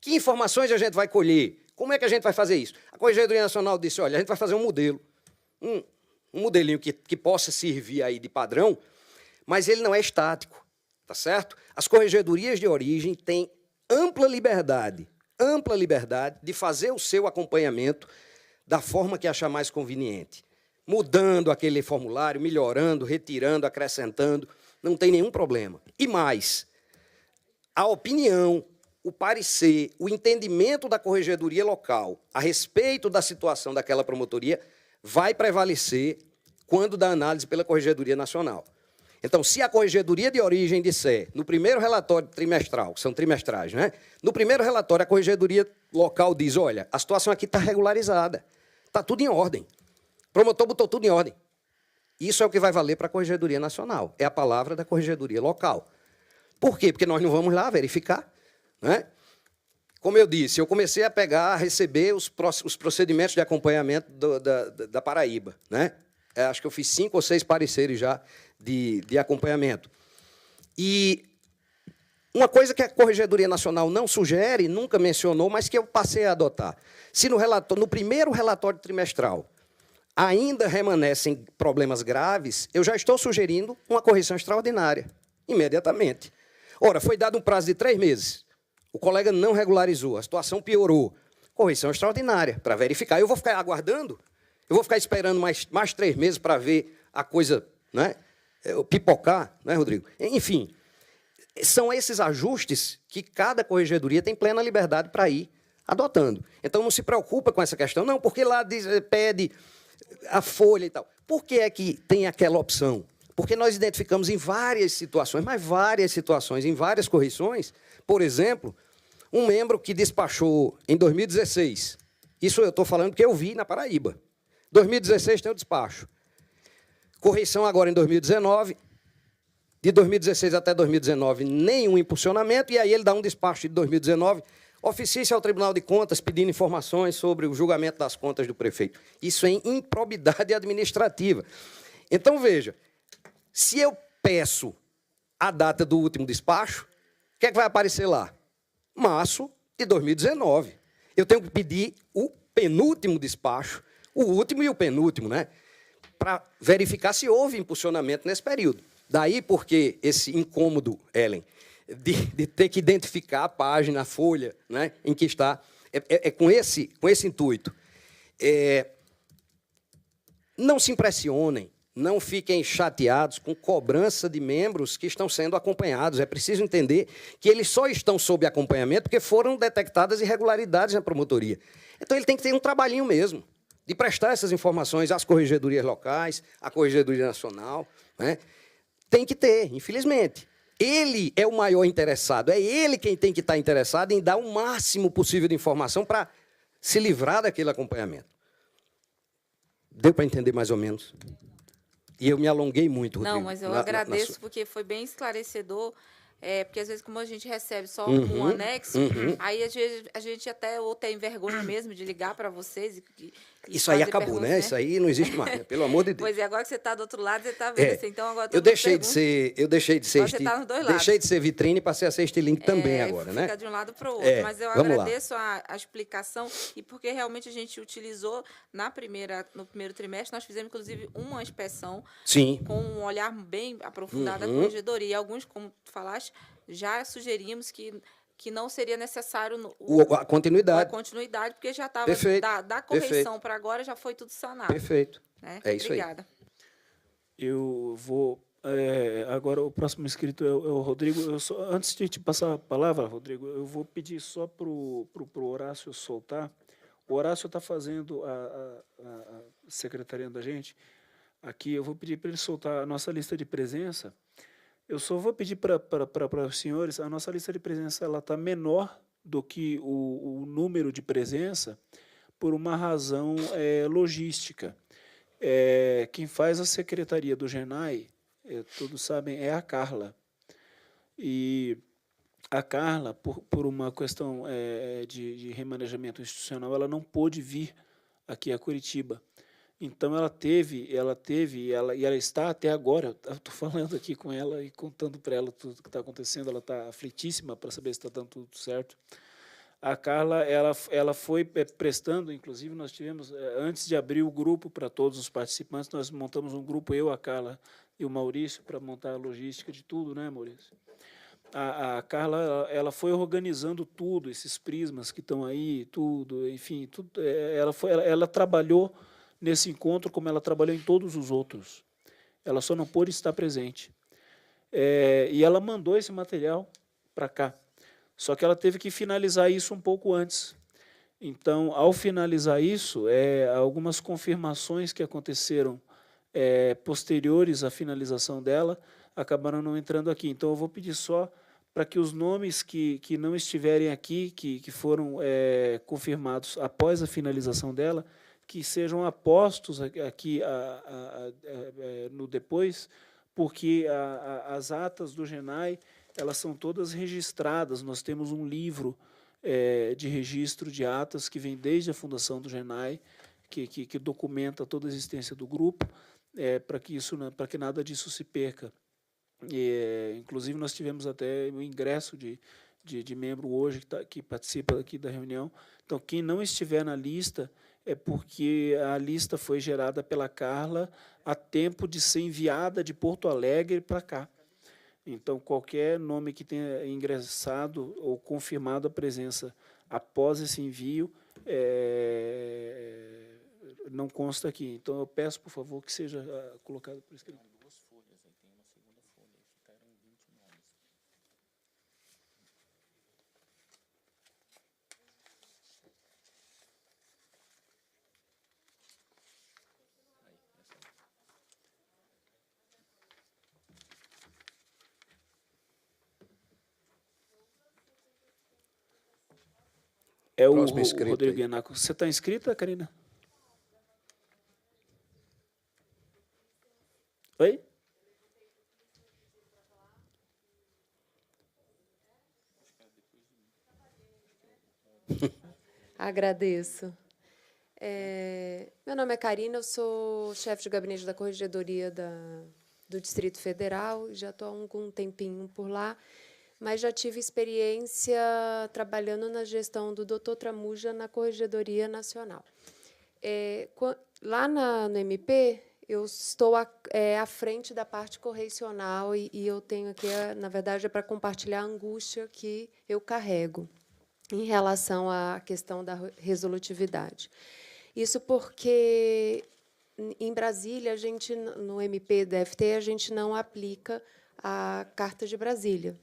Que informações a gente vai colher? Como é que a gente vai fazer isso? A Corregedoria Nacional disse, olha, a gente vai fazer um modelo, um modelinho que possa servir aí de padrão, mas ele não é estático, tá certo? As corregedorias de origem têm ampla liberdade de fazer o seu acompanhamento da forma que achar mais conveniente. mudando aquele formulário, melhorando, retirando, acrescentando, não tem nenhum problema. E mais, a opinião, o parecer, o entendimento da corregedoria local a respeito da situação daquela promotoria vai prevalecer quando da análise pela Corregedoria Nacional. Então, se a Corregedoria de Origem disser, no primeiro relatório trimestral, que são trimestrais, né? No primeiro relatório, a Corregedoria local diz, olha, a situação aqui está regularizada, está tudo em ordem. O promotor botou tudo em ordem. Isso é o que vai valer para a Corregedoria Nacional. É a palavra da Corregedoria local. Por quê? Porque nós não vamos lá verificar, né? Como eu disse, eu comecei a receber os procedimentos de acompanhamento da Paraíba, né? Acho que eu fiz 5 ou 6 pareceres já de acompanhamento. E uma coisa que a Corregedoria Nacional não sugere, nunca mencionou, mas que eu passei a adotar. Se no primeiro relatório trimestral ainda remanescem problemas graves, eu já estou sugerindo uma correção extraordinária, imediatamente. Ora, foi dado um prazo de 3 meses. O colega não regularizou, a situação piorou. Correção extraordinária, para verificar. Eu vou ficar aguardando? Eu vou ficar esperando mais 3 meses para ver a coisa, né, pipocar, né, Rodrigo? Enfim, são esses ajustes que cada corregedoria tem plena liberdade para ir adotando. Então, não se preocupa com essa questão. Não, porque lá pede a folha e tal. Por que é que tem aquela opção? Porque nós identificamos em várias situações, mas várias situações, em várias correções, por exemplo, um membro que despachou em 2016. Isso eu estou falando porque eu vi na Paraíba. 2016 tem o despacho. Correção agora em 2019. De 2016 até 2019, nenhum impulsionamento. E aí ele dá um despacho de 2019, oficia-se ao Tribunal de Contas pedindo informações sobre o julgamento das contas do prefeito. Isso é improbidade administrativa. Então, veja, se eu peço a data do último despacho, o que é que vai aparecer lá? Março de 2019. Eu tenho que pedir o penúltimo despacho, o último e o penúltimo, né? Para verificar se houve impulsionamento nesse período. Daí porque esse incômodo, Ellen, de ter que identificar a página, a folha, né, em que está, com esse intuito. Não se impressionem, não fiquem chateados com cobrança de membros que estão sendo acompanhados. É preciso entender que eles só estão sob acompanhamento porque foram detectadas irregularidades na promotoria. Então, ele tem que ter um trabalhinho mesmo, de prestar essas informações às corregedorias locais, à Corregedoria Nacional, né? Tem que ter, infelizmente. Ele é o maior interessado, é ele quem tem que estar interessado em dar o máximo possível de informação para se livrar daquele acompanhamento. Deu para entender mais ou menos? E eu me alonguei muito, Rodrigo. Não, mas eu agradeço porque foi bem esclarecedor. Porque, às vezes, como a gente recebe só um anexo, aí a gente até ou tem vergonha mesmo de ligar para vocês. Isso aí acabou, né? Isso aí não existe mais, né? Pelo amor de Deus. Pois é, agora que você está do outro lado, você está vendo assim. Então, agora eu deixei de ser vitrine e passei a ser estilingue também agora, né? Fica de um lado para o outro. Mas eu agradeço a explicação, e porque realmente a gente utilizou no primeiro trimestre, nós fizemos, inclusive, uma inspeção. Sim. Com um olhar bem aprofundado da corregedoria. E alguns, como tu falaste, já sugerimos que não seria necessário a continuidade. A continuidade, porque já estava da correção para agora já foi tudo sanado. Perfeito. Né? É isso. Obrigada. Aí. Eu vou... agora, o próximo inscrito é o Rodrigo. Antes de te passar a palavra, Rodrigo, eu vou pedir só para o Horácio soltar. O Horácio está fazendo a secretaria da gente. Aqui, eu vou pedir para ele soltar a nossa lista de presença. Eu só vou pedir para os senhores, a nossa lista de presença está menor do que o número de presença por uma razão logística. Quem faz a secretaria do GENAI, todos sabem, é a Carla. E a Carla, por uma questão de remanejamento institucional, ela não pôde vir aqui a Curitiba. Então, ela está até agora, eu estou falando aqui com ela e contando para ela tudo o que está acontecendo, ela está aflitíssima para saber se está dando tudo certo. A Carla, ela foi prestando, inclusive, nós tivemos, antes de abrir o grupo para todos os participantes, nós montamos um grupo, eu, a Carla e o Maurício, para montar a logística de tudo, né, Maurício? A Carla, ela foi organizando tudo, esses prismas que estão aí, tudo, enfim, tudo, ela trabalhou nesse encontro como ela trabalhou em todos os outros. Ela só não pôde estar presente. E ela mandou esse material para cá. Só que ela teve que finalizar isso um pouco antes. Então, ao finalizar isso, algumas confirmações que aconteceram posteriores à finalização dela acabaram não entrando aqui. Então, eu vou pedir só para que os nomes que não estiverem aqui, que foram confirmados após a finalização dela, que sejam apostos aqui no depois, porque as atas do GENAI, elas são todas registradas. Nós temos um livro de registro de atas que vem desde a fundação do GENAI, que documenta toda a existência do grupo, para que nada disso se perca. Inclusive, nós tivemos até o ingresso de membro hoje que participa aqui da reunião. Então, quem não estiver na lista é porque a lista foi gerada pela Carla a tempo de ser enviada de Porto Alegre para cá. Então, qualquer nome que tenha ingressado ou confirmado a presença após esse envio não consta aqui. Então, eu peço, por favor, que seja colocado por escrito. É o Rodrigo Ianaco. Você está inscrita, Karina? Oi? Agradeço. Meu nome é Karina, eu sou chefe de gabinete da Corregedoria do Distrito Federal, já estou há algum tempinho por lá, mas já tive experiência trabalhando na gestão do Dr. Tramuja na Corregedoria Nacional. Lá no MP, eu estou à frente da parte correicional e eu tenho aqui, na verdade, para compartilhar a angústia que eu carrego em relação à questão da resolutividade. Isso porque, em Brasília, no MP-DFT, a gente não aplica a Carta de Brasília.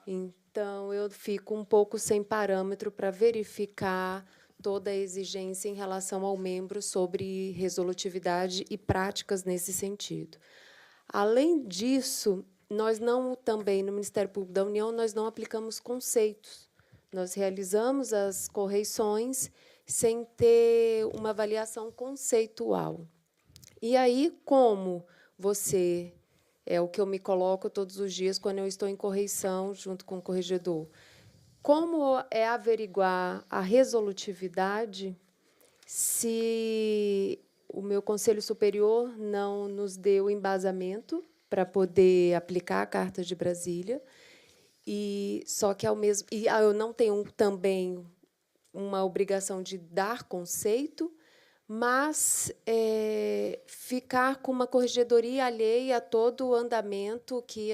Então, eu fico um pouco sem parâmetro para verificar toda a exigência em relação ao membro sobre resolutividade e práticas nesse sentido. Além disso, nós também, no Ministério Público da União, nós não aplicamos conceitos. Nós realizamos as correições sem ter uma avaliação conceitual. E aí, como você... É o que eu me coloco todos os dias quando eu estou em correição junto com o corregedor. Como é averiguar a resolutividade se o meu Conselho Superior não nos deu embasamento para poder aplicar a Carta de Brasília? Só que, eu não tenho também uma obrigação de dar conceito, mas ficar com uma corregedoria alheia a todo o andamento que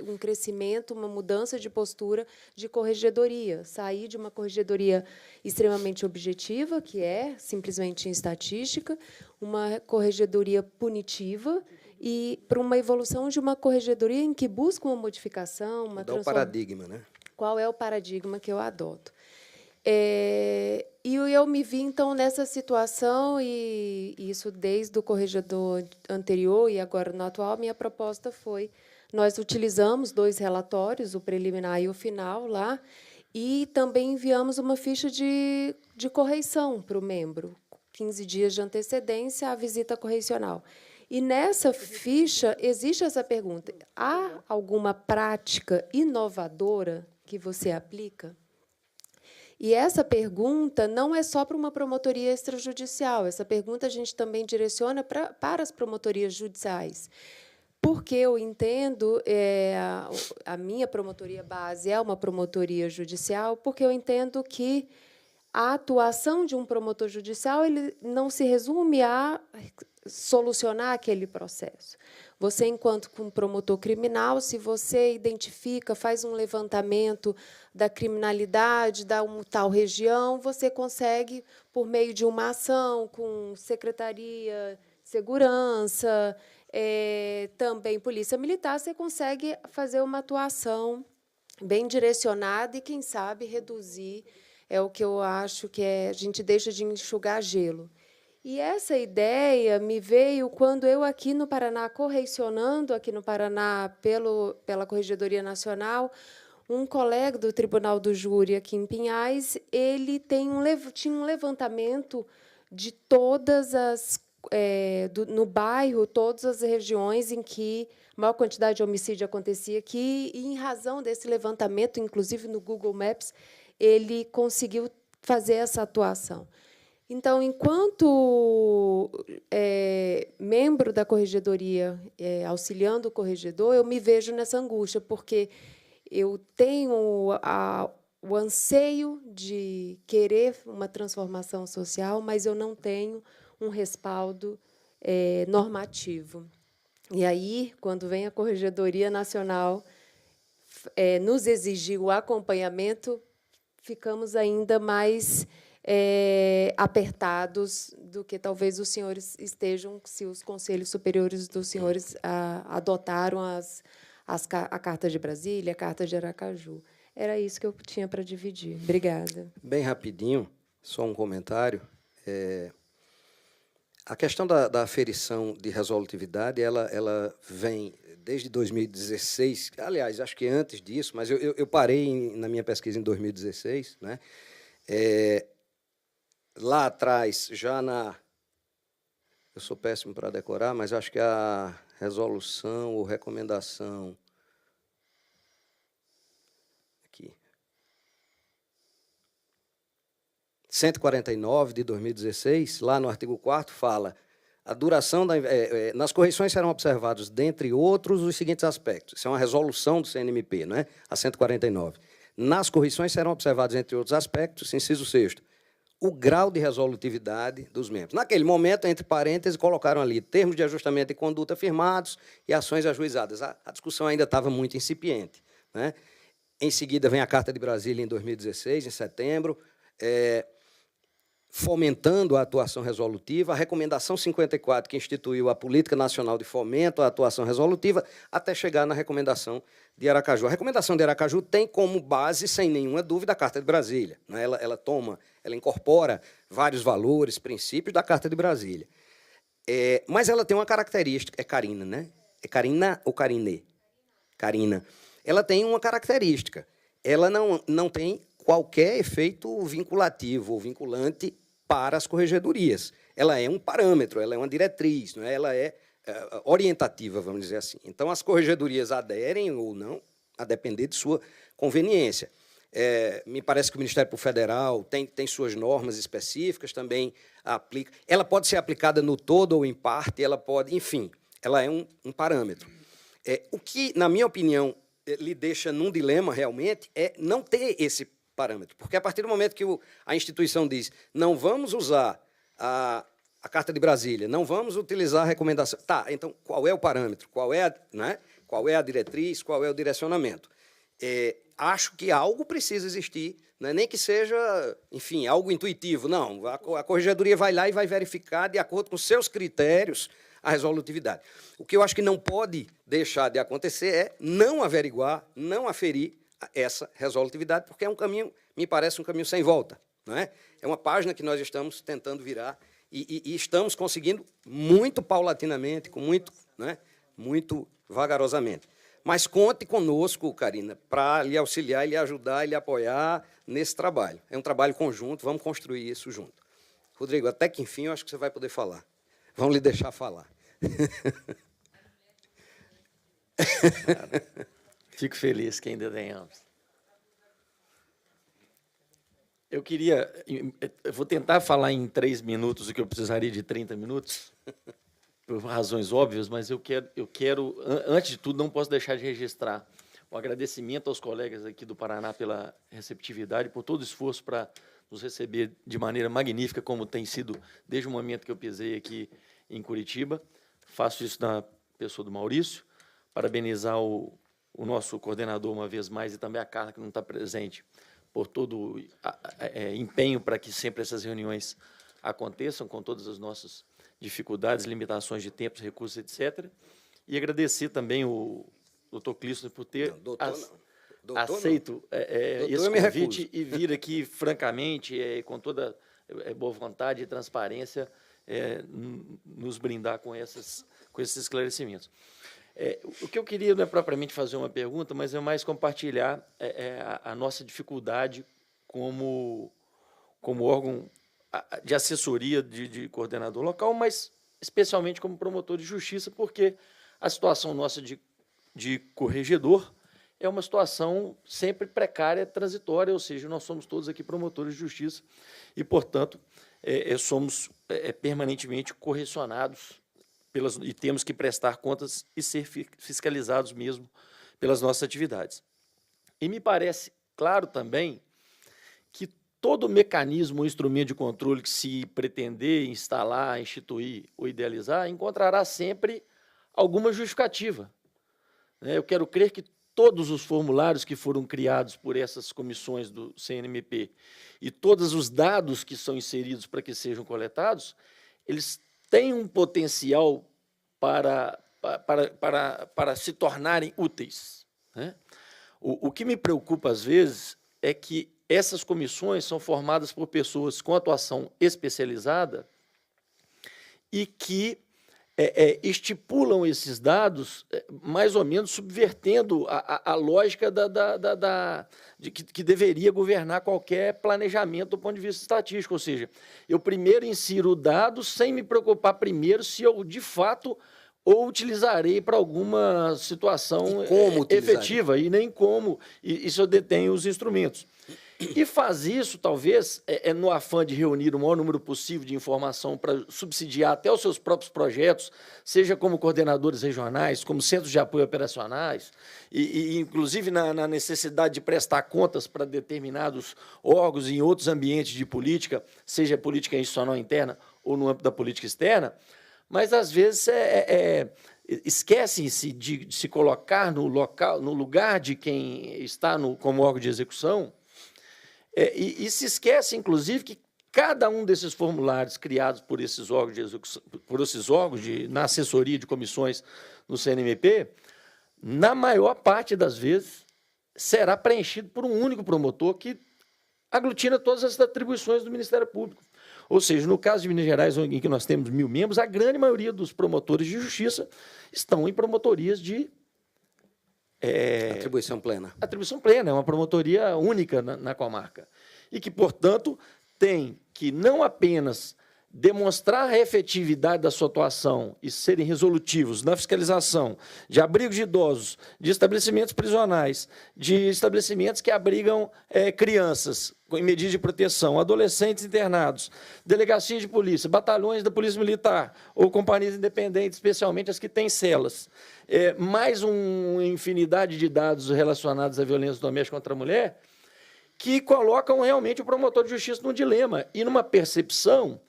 um crescimento, uma mudança de postura de corregedoria, sair de uma corregedoria extremamente objetiva, que é simplesmente em estatística, uma corregedoria punitiva, e para uma evolução de uma corregedoria em que busca uma modificação, uma transformação. Qual é o paradigma, né? Qual é o paradigma que eu adoto? E eu me vi, então, nessa situação, e isso desde o corregedor anterior e agora no atual, minha proposta foi, nós utilizamos 2 relatórios, o preliminar e o final, lá, e também enviamos uma ficha de correição para o membro, 15 dias de antecedência à visita correicional. E, nessa ficha, existe essa pergunta: há alguma prática inovadora que você aplica? E essa pergunta não é só para uma promotoria extrajudicial, essa pergunta a gente também direciona para as promotorias judiciais. Porque eu entendo, a minha promotoria base é uma promotoria judicial, porque eu entendo que a atuação de um promotor judicial ele não se resume a solucionar aquele processo. Você, enquanto promotor criminal, se você identifica, faz um levantamento da criminalidade da tal região, você consegue, por meio de uma ação com secretaria de segurança, também polícia militar, você consegue fazer uma atuação bem direcionada e, quem sabe, reduzir, é o que eu acho que a gente deixa de enxugar gelo. E essa ideia me veio quando eu, aqui no Paraná, correicionando aqui no Paraná pela Corregedoria Nacional, um colega do Tribunal do Júri aqui em Pinhais, ele tinha um levantamento de todas as no bairro, todas as regiões em que a maior quantidade de homicídio acontecia aqui, e, em razão desse levantamento, inclusive no Google Maps, ele conseguiu fazer essa atuação. Então, enquanto membro da corregedoria, auxiliando o corregedor, eu me vejo nessa angústia, porque eu tenho o anseio de querer uma transformação social, mas eu não tenho um respaldo normativo. E aí, quando vem a Corregedoria Nacional nos exigir o acompanhamento, ficamos ainda mais apertados do que talvez os senhores estejam, se os conselhos superiores dos senhores adotaram a Carta de Brasília, a Carta de Aracaju. Era isso que eu tinha para dividir. Obrigada. Bem rapidinho, só um comentário. A questão da aferição de resolutividade, ela vem desde 2016, aliás, acho que antes disso, mas eu parei na minha pesquisa em 2016, né? Lá atrás, eu sou péssimo para decorar, mas acho que a resolução ou recomendação aqui 149 de 2016, lá no artigo 4º, fala: a duração nas correições serão observados, dentre outros, os seguintes aspectos. Isso é uma resolução do CNMP, não é? A 149. Nas correições serão observados, entre outros aspectos, inciso 6º, o grau de resolutividade dos membros. Naquele momento, entre parênteses, colocaram ali termos de ajustamento de conduta firmados e ações ajuizadas. A discussão ainda estava muito incipiente, né? Em seguida, vem a Carta de Brasília, em 2016, em setembro, fomentando a atuação resolutiva, a Recomendação 54, que instituiu a Política Nacional de Fomento à Atuação Resolutiva, até chegar na Recomendação de Aracaju. A Recomendação de Aracaju tem como base, sem nenhuma dúvida, a Carta de Brasília, né? Ela incorpora vários valores, princípios da Carta de Brasília. Mas ela tem uma característica, é Carina, né? É Carina ou Carine? Carina. Ela tem uma característica, ela não tem qualquer efeito vinculativo ou vinculante para as corregedorias. Ela é um parâmetro, ela é uma diretriz, não é? Ela é orientativa, vamos dizer assim. Então, as corregedorias aderem ou não, a depender de sua conveniência. Me parece que o Ministério Público Federal tem suas normas específicas, também aplica. Ela pode ser aplicada no todo ou em parte, ela pode, enfim, ela é um parâmetro. O que, na minha opinião, lhe deixa num dilema, realmente, é não ter esse parâmetro. Porque, a partir do momento que a instituição diz não vamos usar a Carta de Brasília, não vamos utilizar a recomendação. Tá, então, qual é o parâmetro? Qual é a diretriz? Qual é o direcionamento? Acho que algo precisa existir, né? Nem que seja, enfim, algo intuitivo. Não, a corregedoria vai lá e vai verificar, de acordo com seus critérios, a resolutividade. O que eu acho que não pode deixar de acontecer é não averiguar, não aferir essa resolutividade, porque é um caminho, me parece um caminho sem volta, não é? É uma página que nós estamos tentando virar e estamos conseguindo muito paulatinamente, muito vagarosamente. Mas conte conosco, Carina, para lhe auxiliar, lhe ajudar, lhe apoiar nesse trabalho. É um trabalho conjunto, vamos construir isso junto. Rodrigo, até que enfim eu acho que você vai poder falar. Vamos lhe deixar falar. Fico feliz que ainda tenhamos. Eu vou tentar falar em 3 minutos o que eu precisaria de 30 minutos, por razões óbvias, mas eu quero, antes de tudo, não posso deixar de registrar o agradecimento aos colegas aqui do Paraná pela receptividade, por todo o esforço para nos receber de maneira magnífica, como tem sido desde o momento que eu pisei aqui em Curitiba. Faço isso na pessoa do Maurício, parabenizar o nosso coordenador uma vez mais e também a Carla, que não está presente, por todo o empenho para que sempre essas reuniões aconteçam, com todas as nossas dificuldades, limitações de tempos, recursos, etc. E agradecer também o doutor Clício por ter aceito esse convite e vir aqui, francamente, com toda boa vontade e transparência, nos brindar com esses esclarecimentos. O que eu queria não é propriamente fazer uma pergunta, mas é mais compartilhar a nossa dificuldade como órgão de assessoria de coordenador local, mas especialmente como promotor de justiça, porque a situação nossa de corregedor é uma situação sempre precária, transitória, ou seja, nós somos todos aqui promotores de justiça e, portanto, somos permanentemente correcionados e temos que prestar contas e ser fiscalizados mesmo pelas nossas atividades. E me parece claro também que todo mecanismo ou instrumento de controle que se pretender instalar, instituir ou idealizar, encontrará sempre alguma justificativa. Eu quero crer que todos os formulários que foram criados por essas comissões do CNMP e todos os dados que são inseridos para que sejam coletados, eles têm um potencial para se tornarem úteis. O que me preocupa, às vezes, é que essas comissões são formadas por pessoas com atuação especializada e que estipulam esses dados mais ou menos subvertendo a lógica que deveria governar qualquer planejamento do ponto de vista estatístico. Ou seja, eu primeiro insiro o dado sem me preocupar primeiro se eu, de fato, ou utilizarei para alguma situação efetiva, e nem como, e se eu detenho os instrumentos. E faz isso, talvez, no afã de reunir o maior número possível de informação para subsidiar até os seus próprios projetos, seja como coordenadores regionais, como centros de apoio operacionais, e inclusive na necessidade de prestar contas para determinados órgãos em outros ambientes de política, seja política institucional interna ou no âmbito da política externa, mas, às vezes, esquecem-se de se colocar no lugar de quem está como órgão de execução, e se esquece, inclusive, que cada um desses formulários criados por esses órgãos de execução, na assessoria de comissões no CNMP, na maior parte das vezes, será preenchido por um único promotor que aglutina todas as atribuições do Ministério Público. Ou seja, no caso de Minas Gerais, em que nós temos 1.000 membros, a grande maioria dos promotores de justiça estão em promotorias de atribuição plena. Atribuição plena, é uma promotoria única na comarca. E que, portanto, tem que não apenas demonstrar a efetividade da sua atuação e serem resolutivos na fiscalização de abrigos de idosos, de estabelecimentos prisionais, de estabelecimentos que abrigam crianças em medidas de proteção, adolescentes internados, delegacias de polícia, batalhões da Polícia Militar ou companhias independentes, especialmente as que têm celas, mais uma infinidade de dados relacionados à violência doméstica contra a mulher, que colocam realmente o promotor de justiça num dilema e numa percepção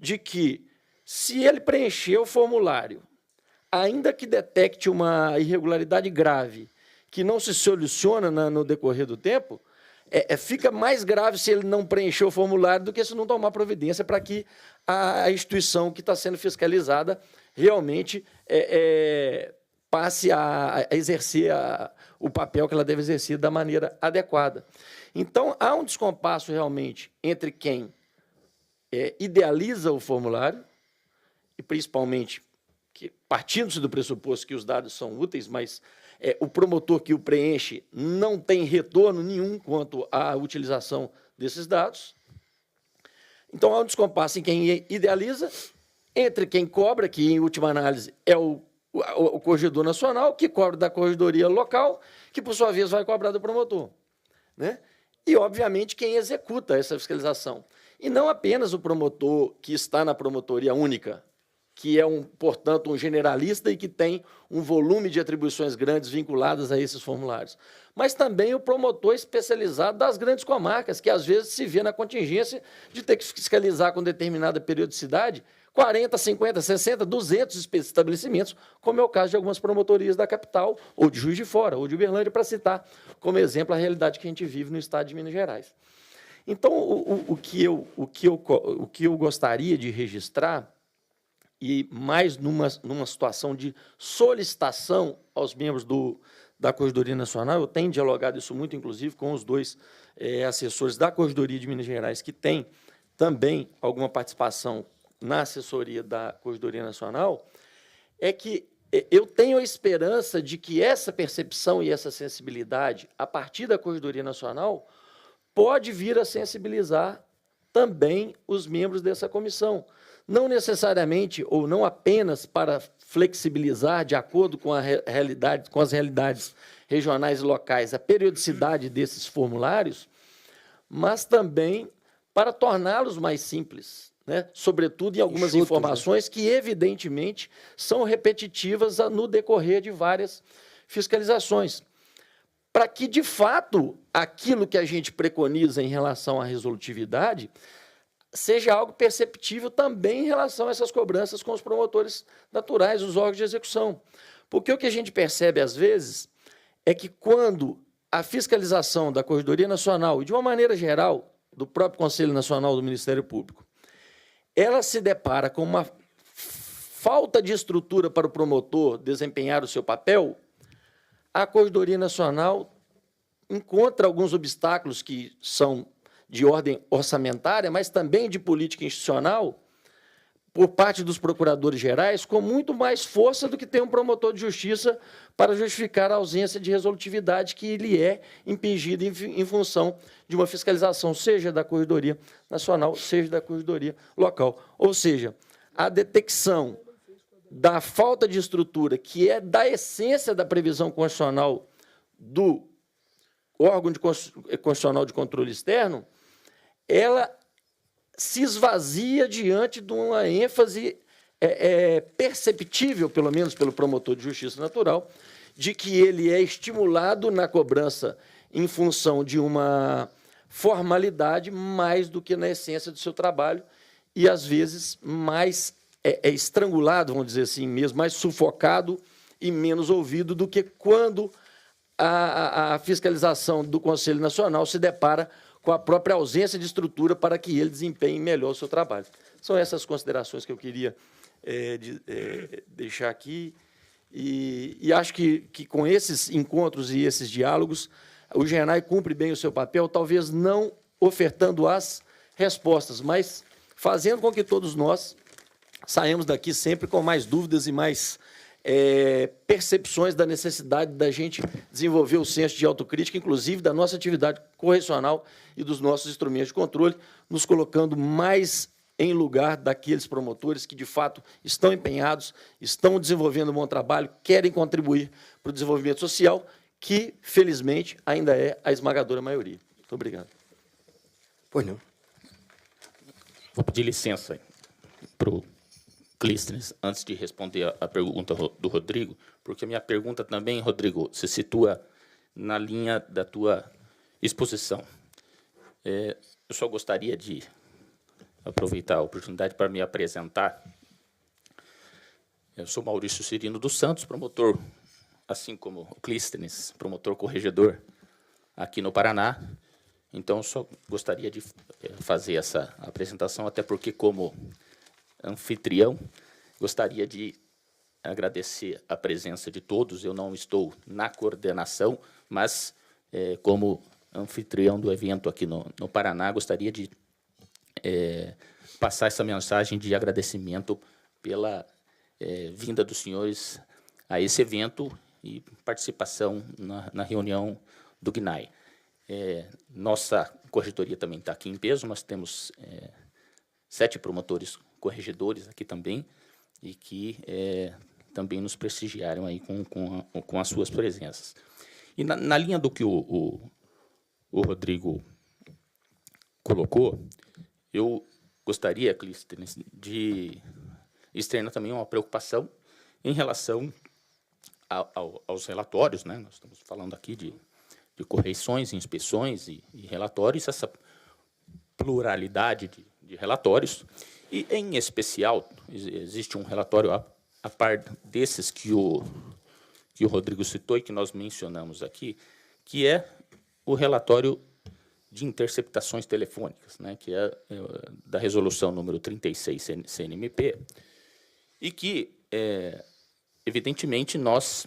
de que, se ele preencher o formulário, ainda que detecte uma irregularidade grave, que não se soluciona no decorrer do tempo, fica mais grave se ele não preencher o formulário do que se não tomar providência para que a instituição que está sendo fiscalizada realmente passe a exercer o papel que ela deve exercer da maneira adequada. Então, há um descompasso realmente entre quem idealiza o formulário, e principalmente partindo-se do pressuposto que os dados são úteis, mas o promotor que o preenche não tem retorno nenhum quanto à utilização desses dados. Então, há um descompasso em quem idealiza, entre quem cobra, que, em última análise, é o corregedor nacional, que cobra da corregedoria local, que, por sua vez, vai cobrar do promotor. E, obviamente, quem executa essa fiscalização. E não apenas o promotor que está na promotoria única, que é, portanto, um generalista e que tem um volume de atribuições grandes vinculadas a esses formulários. Mas também o promotor especializado das grandes comarcas, que às vezes se vê na contingência de ter que fiscalizar com determinada periodicidade 40, 50, 60, 200 estabelecimentos, como é o caso de algumas promotorias da capital, ou de Juiz de Fora, ou de Uberlândia, para citar como exemplo a realidade que a gente vive no estado de Minas Gerais. Então, o que eu gostaria de registrar, e mais numa situação de solicitação aos membros da Corregedoria Nacional, eu tenho dialogado isso muito, inclusive, com os dois assessores da Corregedoria de Minas Gerais, que têm também alguma participação na assessoria da Corregedoria Nacional, é que eu tenho a esperança de que essa percepção e essa sensibilidade, a partir da Corregedoria Nacional, pode vir a sensibilizar também os membros dessa comissão. Não necessariamente, ou não apenas para flexibilizar, de acordo com as realidades regionais e locais, a periodicidade desses formulários, mas também para torná-los mais simples, né? Sobretudo em algumas informações que, evidentemente, são repetitivas no decorrer de várias fiscalizações, para que, de fato, aquilo que a gente preconiza em relação à resolutividade seja algo perceptível também em relação a essas cobranças com os promotores naturais, os órgãos de execução. Porque o que a gente percebe, às vezes, é que quando a fiscalização da Corregedoria Nacional e, de uma maneira geral, do próprio Conselho Nacional do Ministério Público, ela se depara com uma falta de estrutura para o promotor desempenhar o seu papel, a Corregedoria Nacional encontra alguns obstáculos que são de ordem orçamentária, mas também de política institucional, por parte dos procuradores gerais, com muito mais força do que tem um promotor de justiça para justificar a ausência de resolutividade que lhe é impingida em função de uma fiscalização, seja da Corregedoria Nacional, seja da Corregedoria Local. Ou seja, a detecção da falta de estrutura, que é da essência da previsão constitucional do órgão constitucional de controle externo, ela se esvazia diante de uma ênfase perceptível, pelo menos pelo promotor de justiça natural, de que ele é estimulado na cobrança em função de uma formalidade mais do que na essência do seu trabalho e, às vezes, mais estrangulado, vamos dizer assim mesmo, mais sufocado e menos ouvido do que quando a fiscalização do Conselho Nacional se depara com a própria ausência de estrutura para que ele desempenhe melhor o seu trabalho. São essas considerações que eu queria deixar aqui. E acho que com esses encontros e esses diálogos, o GENAI cumpre bem o seu papel, talvez não ofertando as respostas, mas fazendo com que todos nós saímos daqui sempre com mais dúvidas e mais percepções da necessidade da gente desenvolver o senso de autocrítica, inclusive da nossa atividade correcional e dos nossos instrumentos de controle, nos colocando mais em lugar daqueles promotores que, de fato, estão empenhados, estão desenvolvendo um bom trabalho, querem contribuir para o desenvolvimento social, que, felizmente, ainda é a esmagadora maioria. Muito obrigado. Pois não. Vou pedir licença para o Clístenes, antes de responder a pergunta do Rodrigo, porque a minha pergunta também, Rodrigo, se situa na linha da tua exposição. Eu só gostaria de aproveitar a oportunidade para me apresentar. Eu sou Maurício Cirino dos Santos, promotor, assim como o Clístenes, promotor corregedor aqui no Paraná. Então, só gostaria de fazer essa apresentação, até porque, como anfitrião, gostaria de agradecer a presença de todos. Eu não estou na coordenação, mas, como anfitrião do evento aqui no Paraná, gostaria de passar essa mensagem de agradecimento pela vinda dos senhores a esse evento e participação na reunião do GNAI. Nossa corregedoria também está aqui em peso, nós temos 7 promotores corregedores aqui também, e que também nos prestigiaram aí com as suas presenças. E na linha do que o Rodrigo colocou, eu gostaria, Clístenes, de externa também uma preocupação em relação aos relatórios, né? Nós estamos falando aqui de correições, inspeções e relatórios, essa pluralidade de relatórios, e, em especial, existe um relatório a par desses que o Rodrigo citou e que nós mencionamos aqui, que é o relatório de interceptações telefônicas, né, que é da resolução número 36 CNMP, e que, evidentemente, nós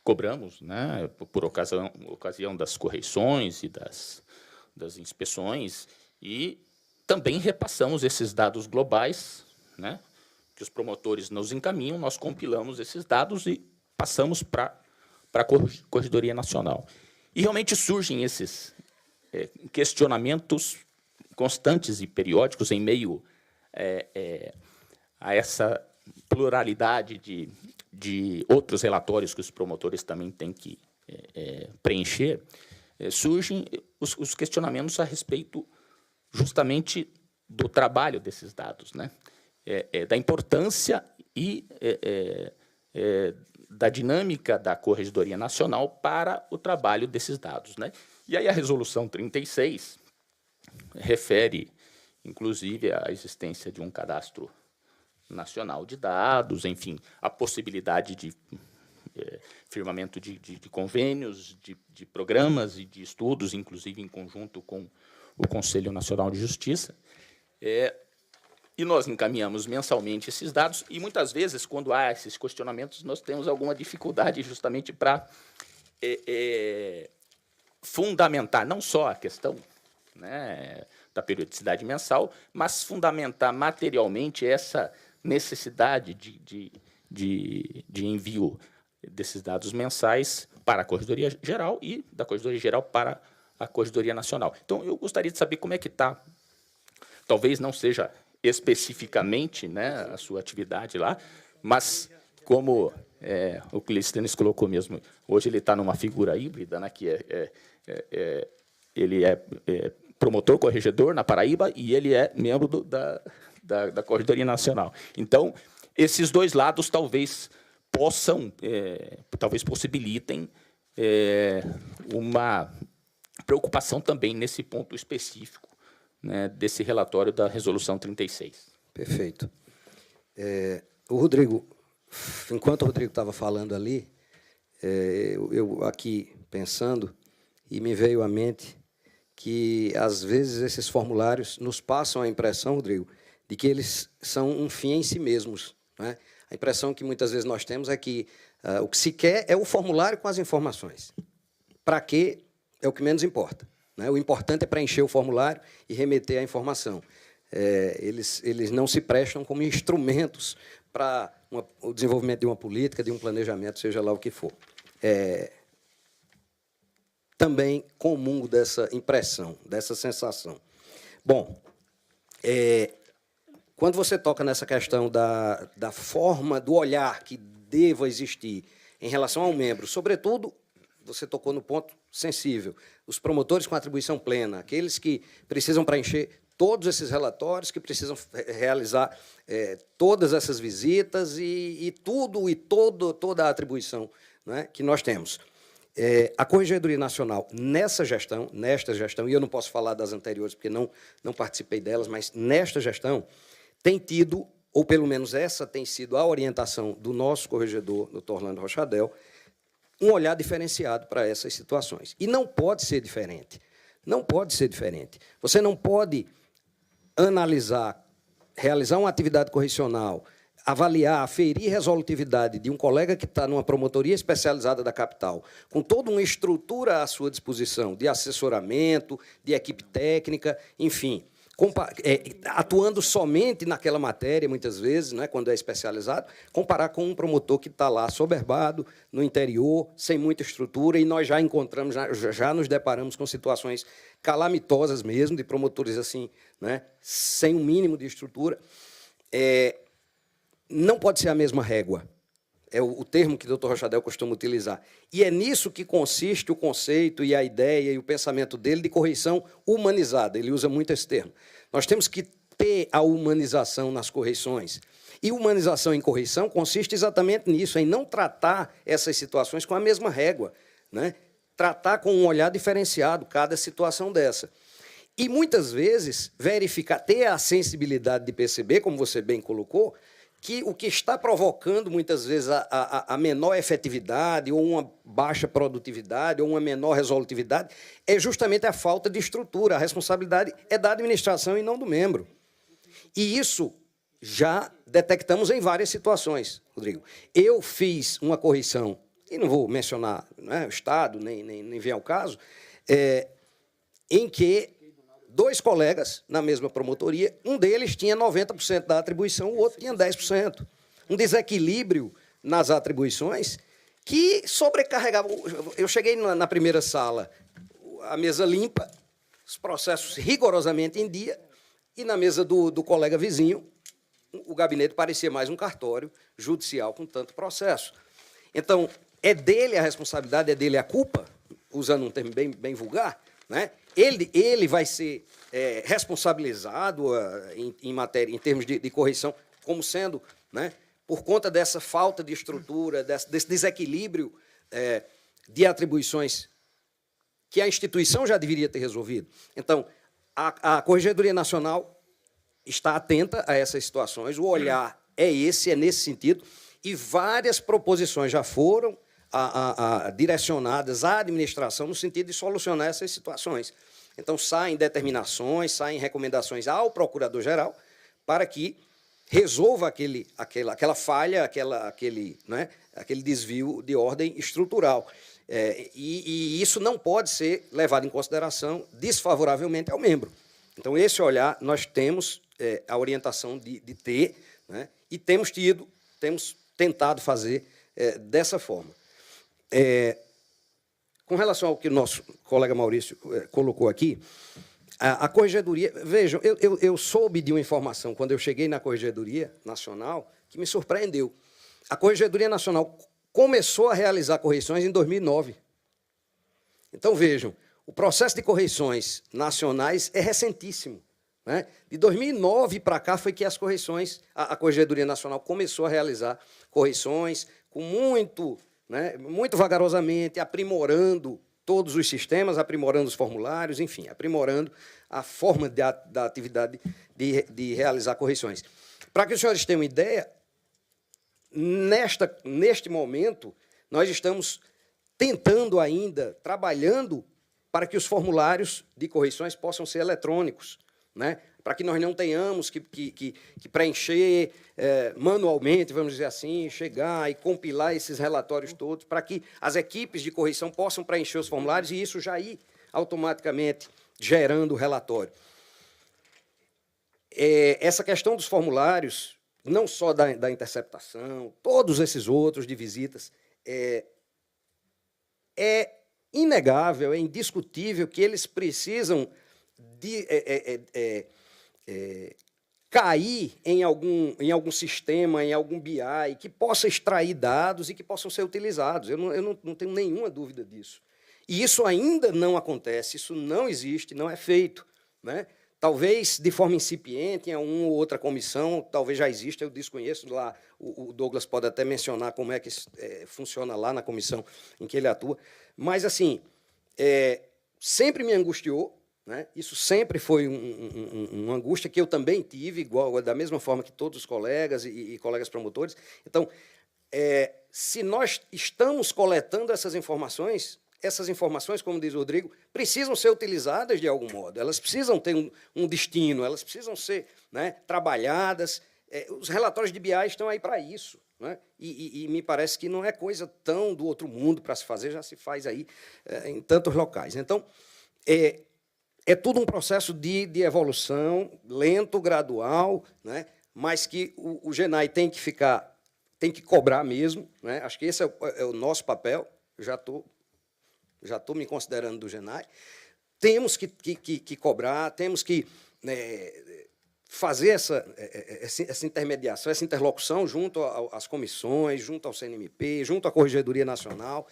cobramos, né, por ocasião das correições e das inspeções, e também repassamos esses dados globais, né, que os promotores nos encaminham, nós compilamos esses dados e passamos para a Corregedoria Nacional. E realmente surgem esses questionamentos constantes e periódicos em meio a essa pluralidade de outros relatórios que os promotores também têm que preencher, surgem os questionamentos a respeito justamente do trabalho desses dados, né? Da importância e da dinâmica da Corregedoria Nacional para o trabalho desses dados, né? E aí a Resolução 36 refere, inclusive, à existência de um cadastro nacional de dados, enfim, a possibilidade de firmamento de convênios, de programas e de estudos, inclusive em conjunto com o Conselho Nacional de Justiça. E nós encaminhamos mensalmente esses dados, e muitas vezes, quando há esses questionamentos, nós temos alguma dificuldade justamente para fundamentar não só a questão, né, da periodicidade mensal, mas fundamentar materialmente essa necessidade de envio desses dados mensais para a Corregedoria Geral e da Corregedoria Geral para a Corregedoria Nacional. Então, eu gostaria de saber como é que está, talvez não seja especificamente, né, a sua atividade lá, mas como o Clístenes colocou mesmo, hoje ele está numa figura híbrida, né, que ele é promotor corregedor na Paraíba e ele é membro da Corregedoria Nacional. Então, esses dois lados talvez possam, talvez possibilitem uma preocupação também nesse ponto específico, né, desse relatório da Resolução 36. Perfeito. O Rodrigo, enquanto o Rodrigo estava falando ali, eu aqui pensando, e me veio à mente que, às vezes, esses formulários nos passam a impressão, Rodrigo, de que eles são um fim em si mesmos, né? A impressão que muitas vezes nós temos é que o que se quer é o formulário com as informações. Para quê? É o que menos importa, né? O importante é preencher o formulário e remeter a informação. Eles não se prestam como instrumentos para o desenvolvimento de uma política, de um planejamento, seja lá o que for. Também comungo dessa impressão, dessa sensação. Bom, quando você toca nessa questão da forma, do olhar que deva existir em relação ao membro, sobretudo, você tocou no ponto sensível, os promotores com atribuição plena, aqueles que precisam preencher todos esses relatórios, que precisam realizar todas essas visitas e toda a atribuição, né, que nós temos. A Corregedoria Nacional, nesta gestão, e eu não posso falar das anteriores porque não participei delas, mas nesta gestão, tem tido, ou pelo menos essa tem sido a orientação do nosso corregedor, doutor Orlando Rochadel, um olhar diferenciado para essas situações. E não pode ser diferente. Não pode ser diferente. Você não pode analisar, realizar uma atividade correcional, avaliar, aferir resolutividade de um colega que está numa promotoria especializada da capital, com toda uma estrutura à sua disposição, de assessoramento, de equipe técnica, enfim, atuando somente naquela matéria, muitas vezes, né, quando é especializado, comparar com um promotor que está lá soberbado, no interior, sem muita estrutura, e nós já encontramos, já nos deparamos com situações calamitosas mesmo, de promotores assim, né, sem um mínimo de estrutura. Não pode ser a mesma régua. É o termo que o doutor Rochadel costuma utilizar. E é nisso que consiste o conceito e a ideia e o pensamento dele de correição humanizada. Ele usa muito esse termo. Nós temos que ter a humanização nas correições. E humanização em correição consiste exatamente nisso, em não tratar essas situações com a mesma régua, né? Tratar com um olhar diferenciado cada situação dessa. E, muitas vezes, verificar, ter a sensibilidade de perceber, como você bem colocou, que o que está provocando, muitas vezes, a menor efetividade, ou uma baixa produtividade, ou uma menor resolutividade, é justamente a falta de estrutura. A responsabilidade é da administração e não do membro. E isso já detectamos em várias situações, Rodrigo. Eu fiz uma correção, e não vou mencionar, né, o Estado, nem vem ao caso, em que 2 colegas na mesma promotoria, um deles tinha 90% da atribuição, o outro tinha 10%. Um desequilíbrio nas atribuições que sobrecarregava. Eu cheguei na primeira sala, a mesa limpa, os processos rigorosamente em dia, e na mesa do colega vizinho, o gabinete parecia mais um cartório judicial com tanto processo. Então, é dele a responsabilidade, é dele a culpa, usando um termo bem vulgar, né? Ele vai ser responsabilizado em matéria, em termos de correição, como sendo, né, por conta dessa falta de estrutura, desse desequilíbrio de atribuições que a instituição já deveria ter resolvido. Então, a Corregedoria Nacional está atenta a essas situações, o olhar é nesse sentido, e várias proposições já foram direcionadas à administração no sentido de solucionar essas situações. Então, saem determinações, saem recomendações ao Procurador-Geral para que resolva aquela falha, aquele desvio de ordem estrutural. E isso não pode ser levado em consideração desfavoravelmente ao membro. Então, esse olhar nós temos a orientação de ter, né, e temos tentado fazer dessa forma. Com relação ao que o nosso colega Maurício colocou aqui, a Corregedoria... Vejam, eu soube de uma informação, quando eu cheguei na Corregedoria Nacional, que me surpreendeu. A Corregedoria Nacional começou a realizar correições em 2009. Então, vejam, o processo de correições nacionais é recentíssimo, né? De 2009 para cá foi que as correições, a Corregedoria Nacional começou a realizar correições com muito vagarosamente, aprimorando todos os sistemas, aprimorando os formulários, enfim, aprimorando a forma da atividade de realizar correições. Para que os senhores tenham uma ideia, neste momento, nós estamos tentando ainda, trabalhando para que os formulários de correições possam ser eletrônicos, né? Para que nós não tenhamos que preencher manualmente, vamos dizer assim, chegar e compilar esses relatórios todos, para que as equipes de correição possam preencher os formulários e isso já ir automaticamente gerando o relatório. Essa questão dos formulários, não só da interceptação, todos esses outros de visitas, é inegável, é indiscutível que eles precisam cair em algum sistema, em algum BI, que possa extrair dados e que possam ser utilizados. Eu não tenho nenhuma dúvida disso. E isso ainda não acontece, isso não existe, não é feito, né? Talvez de forma incipiente, em uma ou outra comissão, talvez já exista, eu desconheço lá, o Douglas pode até mencionar como é que funciona lá na comissão em que ele atua, mas, assim, sempre me angustiou, né? Isso sempre foi uma angústia que eu também tive, igual, da mesma forma que todos os colegas e colegas promotores. Então, se nós estamos coletando essas informações, como diz o Rodrigo, precisam ser utilizadas de algum modo, elas precisam ter um destino, elas precisam ser, né, trabalhadas. Os relatórios de BI estão aí para isso, né? E me parece que não é coisa tão do outro mundo para se fazer, já se faz aí em tantos locais. Então, é tudo um processo de evolução, lento, gradual, né? Mas que o GENAI tem que cobrar mesmo, né? Acho que esse é o nosso papel. Eu já estou me considerando do GENAI. Temos que cobrar, temos que fazer essa intermediação, essa interlocução junto às comissões, junto ao CNMP, junto à Corregedoria Nacional,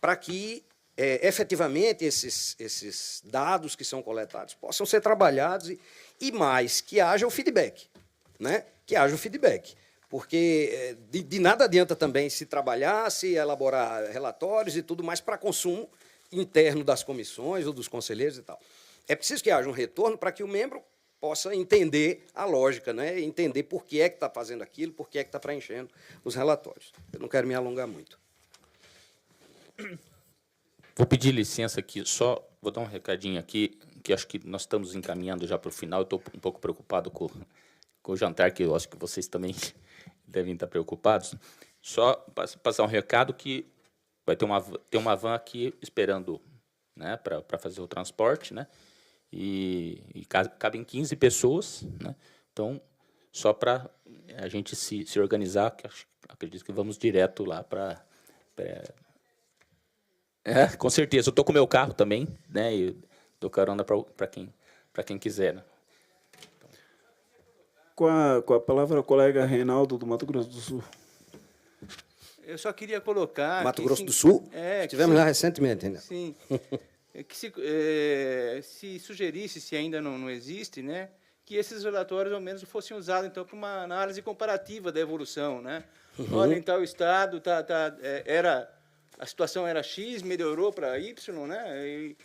para que efetivamente esses dados que são coletados possam ser trabalhados e mais que haja o feedback, né? Que haja o feedback. Porque de nada adianta também se trabalhar, se elaborar relatórios e tudo mais para consumo interno das comissões ou dos conselheiros e tal. É preciso que haja um retorno para que o membro possa entender a lógica, né? Entender por que é que está fazendo aquilo, por que é que está preenchendo os relatórios. Eu não quero me alongar muito. Vou pedir licença aqui, só vou dar um recadinho aqui, que acho que nós estamos encaminhando já para o final. Eu estou um pouco preocupado com o jantar, que eu acho que vocês também devem estar preocupados. Só passar um recado que vai ter uma van aqui esperando, né, para fazer o transporte, né? E cabem 15 pessoas, né? Então, só para a gente se organizar, que acredito que vamos direto lá para... com certeza. Eu estou com o meu carro também, né? E dou carona para quem quiser, né? Com a palavra, o colega Reinaldo, do Mato Grosso do Sul. Eu só queria colocar... Mato Grosso do Sul? É, estivemos lá recentemente, ainda. Sim. Que se sugerisse, se ainda não existe, né, que esses relatórios, ao menos, fossem usados, então, para uma análise comparativa da evolução, né? Olha, em tal estado, a situação era X, melhorou para Y, né? E,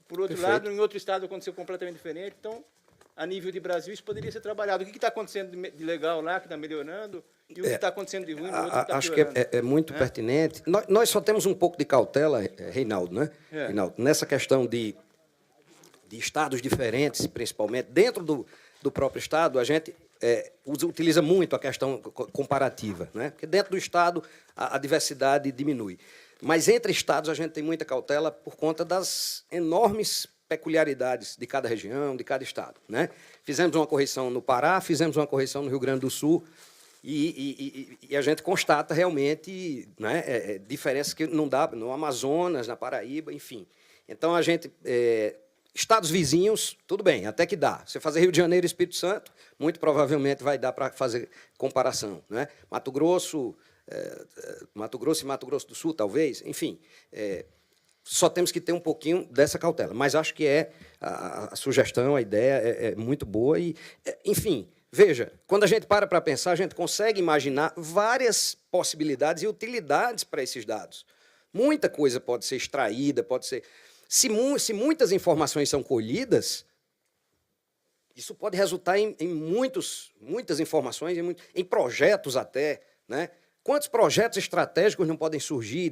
por outro lado, em outro estado aconteceu completamente diferente. Então, a nível de Brasil, isso poderia ser trabalhado. O que está acontecendo de legal lá, que está melhorando, e o que está acontecendo de ruim no outro que está Acho piorando. que é muito pertinente. Nós só temos um pouco de cautela, Reinaldo, né? Reinaldo, nessa questão de estados diferentes, principalmente, dentro do próprio estado, a gente utiliza muito a questão comparativa, né? Porque dentro do estado a diversidade diminui. Mas entre estados a gente tem muita cautela por conta das enormes peculiaridades de cada região, de cada estado, né? Fizemos uma correção no Pará, fizemos uma correção no Rio Grande do Sul, e a gente constata realmente, né, diferenças que não dá no Amazonas, na Paraíba, enfim. Então, a gente... estados vizinhos, tudo bem, até que dá. Você fazer Rio de Janeiro e Espírito Santo, muito provavelmente vai dar para fazer comparação, né? Mato Grosso e Mato Grosso do Sul, talvez, enfim... só temos que ter um pouquinho dessa cautela. Mas acho que a sugestão, a ideia é muito boa. E, enfim, veja, quando a gente para pensar, a gente consegue imaginar várias possibilidades e utilidades para esses dados. Muita coisa pode ser extraída, pode ser... Se muitas informações são colhidas, isso pode resultar em muitas informações, em projetos até, né? Quantos projetos estratégicos não podem surgir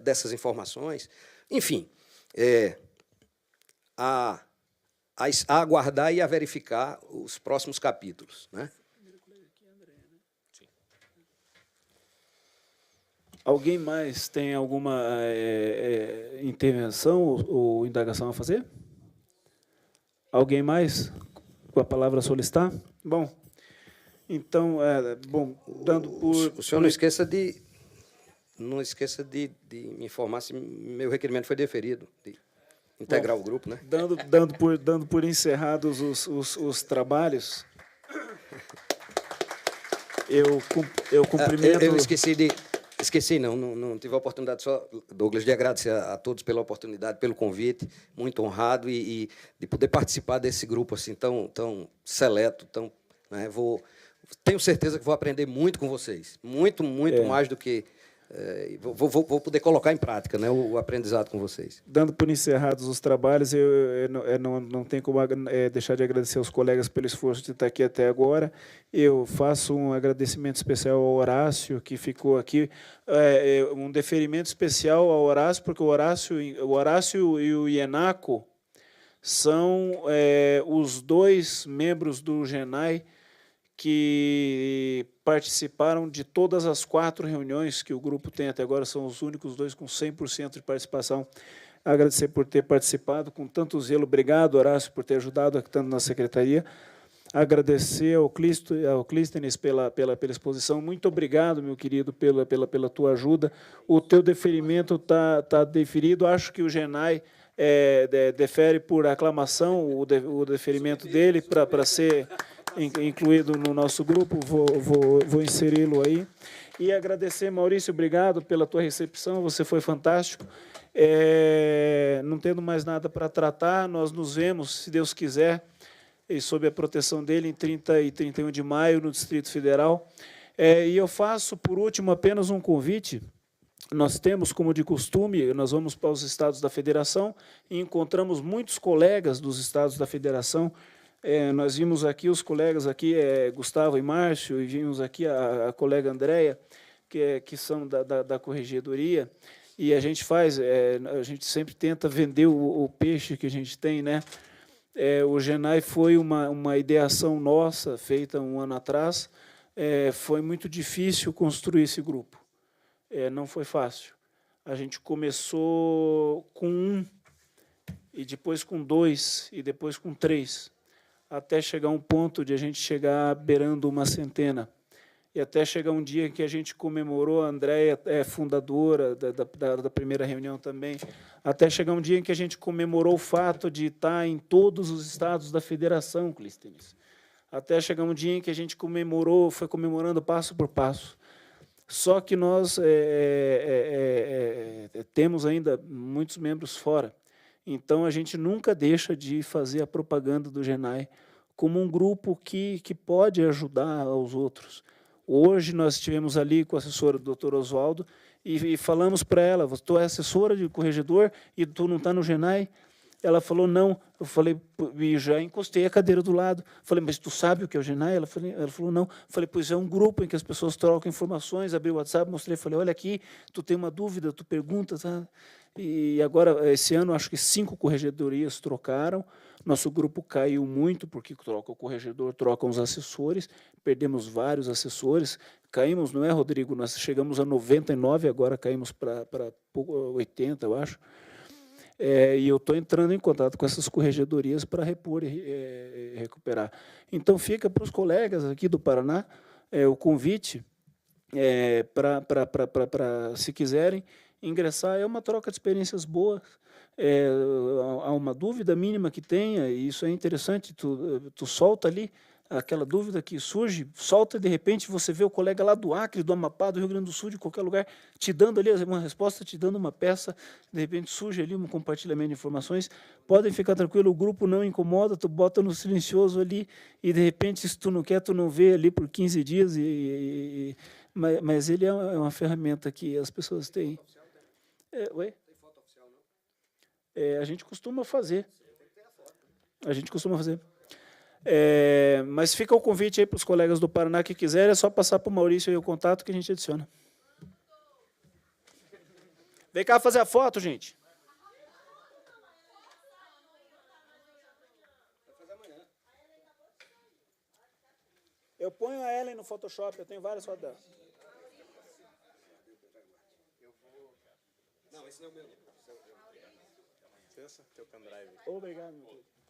dessas informações? Enfim, a aguardar e a verificar os próximos capítulos, né? Alguém mais tem alguma intervenção ou indagação a fazer? Alguém mais com a palavra a solicitar? Bom, então, dando por... O senhor não esqueça de me informar se meu requerimento foi deferido, de integrar o grupo, né? Dando por encerrados os trabalhos, eu cumprimento... Eu esqueci, não tive a oportunidade só, Douglas, de agradecer a todos pela oportunidade, pelo convite, muito honrado, e de poder participar desse grupo assim tão seleto, né, tenho certeza que vou aprender muito com vocês, muito mais do que... vou poder colocar em prática, né, o aprendizado com vocês. Dando por encerrados os trabalhos, eu não tenho como deixar de agradecer aos colegas pelo esforço de estar aqui até agora. Eu faço um agradecimento especial ao Horácio, que ficou aqui, um deferimento especial ao Horácio, porque o Horácio e o Ienaco são os dois membros do GENAI que participaram de todas as 4 reuniões que o grupo tem até agora, são os únicos 2 com 100% de participação. Agradecer por ter participado com tanto zelo. Obrigado, Horácio, por ter ajudado tanto na secretaria. Agradecer ao Clístenes pela exposição. Muito obrigado, meu querido, pela tua ajuda. O teu deferimento está deferido. Acho que o GENAI defere por aclamação o deferimento dele para ser incluído no nosso grupo. Vou inseri-lo aí. E agradecer, Maurício, obrigado pela tua recepção, você foi fantástico. Não tendo mais nada para tratar, nós nos vemos, se Deus quiser, e sob a proteção dele em 30 e 31 de maio, no Distrito Federal. E eu faço, por último, apenas um convite. Nós temos, como de costume, nós vamos para os estados da federação e encontramos muitos colegas dos estados da federação. Nós vimos aqui os colegas aqui, Gustavo e Márcio, e vimos aqui a colega Andréia, que são da corregedoria, e a gente a gente sempre tenta vender o peixe que a gente tem, né? O GENAI foi uma ideação nossa, feita um ano atrás. Foi muito difícil construir esse grupo. Não foi fácil. A gente começou com 1, e depois com 2, e depois com 3, até chegar a um ponto de a gente chegar beirando uma centena. E até chegar um dia que a gente comemorou, a Andréia é fundadora da primeira reunião também, até chegar um dia em que a gente comemorou o fato de estar em todos os estados da federação, Clístenes. Até chegar um dia em que a gente foi comemorando passo por passo. Só que nós temos ainda muitos membros fora. Então, a gente nunca deixa de fazer a propaganda do GENAI como um grupo que pode ajudar aos outros. Hoje, nós estivemos ali com a assessora do Dr. Oswaldo e falamos para ela, tu é assessora de corregedor e tu não está no GENAI? Ela falou, não. Eu falei, e já encostei a cadeira do lado. Falei, mas tu sabe o que é o GENAI? Ela falou, não. Falei, pois é um grupo em que as pessoas trocam informações. Abri o WhatsApp, mostrei, falei, olha aqui, tu tem uma dúvida, tu pergunta, tá? E agora, esse ano, acho que 5 corregedorias trocaram. Nosso grupo caiu muito, porque troca o corregedor, trocam os assessores. Perdemos vários assessores. Caímos, não é, Rodrigo? Nós chegamos a 99, agora caímos para 80, eu acho. E eu estou entrando em contato com essas corregedorias para repor e recuperar. Então, fica para os colegas aqui do Paraná o convite para, se quiserem, ingressar. É uma troca de experiências boas. Há uma dúvida mínima que tenha, e isso é interessante, tu solta ali aquela dúvida que surge, solta e, de repente, você vê o colega lá do Acre, do Amapá, do Rio Grande do Sul, de qualquer lugar, te dando ali uma resposta, te dando uma peça, de repente surge ali um compartilhamento de informações. Podem ficar tranquilo, o grupo não incomoda, tu bota no silencioso ali, e, de repente, se tu não quer, tu não vê ali por 15 dias, mas ele é uma ferramenta que as pessoas têm. Oi? Tem foto oficial, não? A gente costuma fazer. A gente costuma fazer. Mas fica o convite aí para os colegas do Paraná que quiserem, é só passar para o Maurício aí o contato que a gente adiciona. Vem cá fazer a foto, gente. Eu ponho a Ellen no Photoshop, eu tenho várias fotos dela. Não, esse não é o meu. Pensa, teu pendrive. Obrigado, meu querido.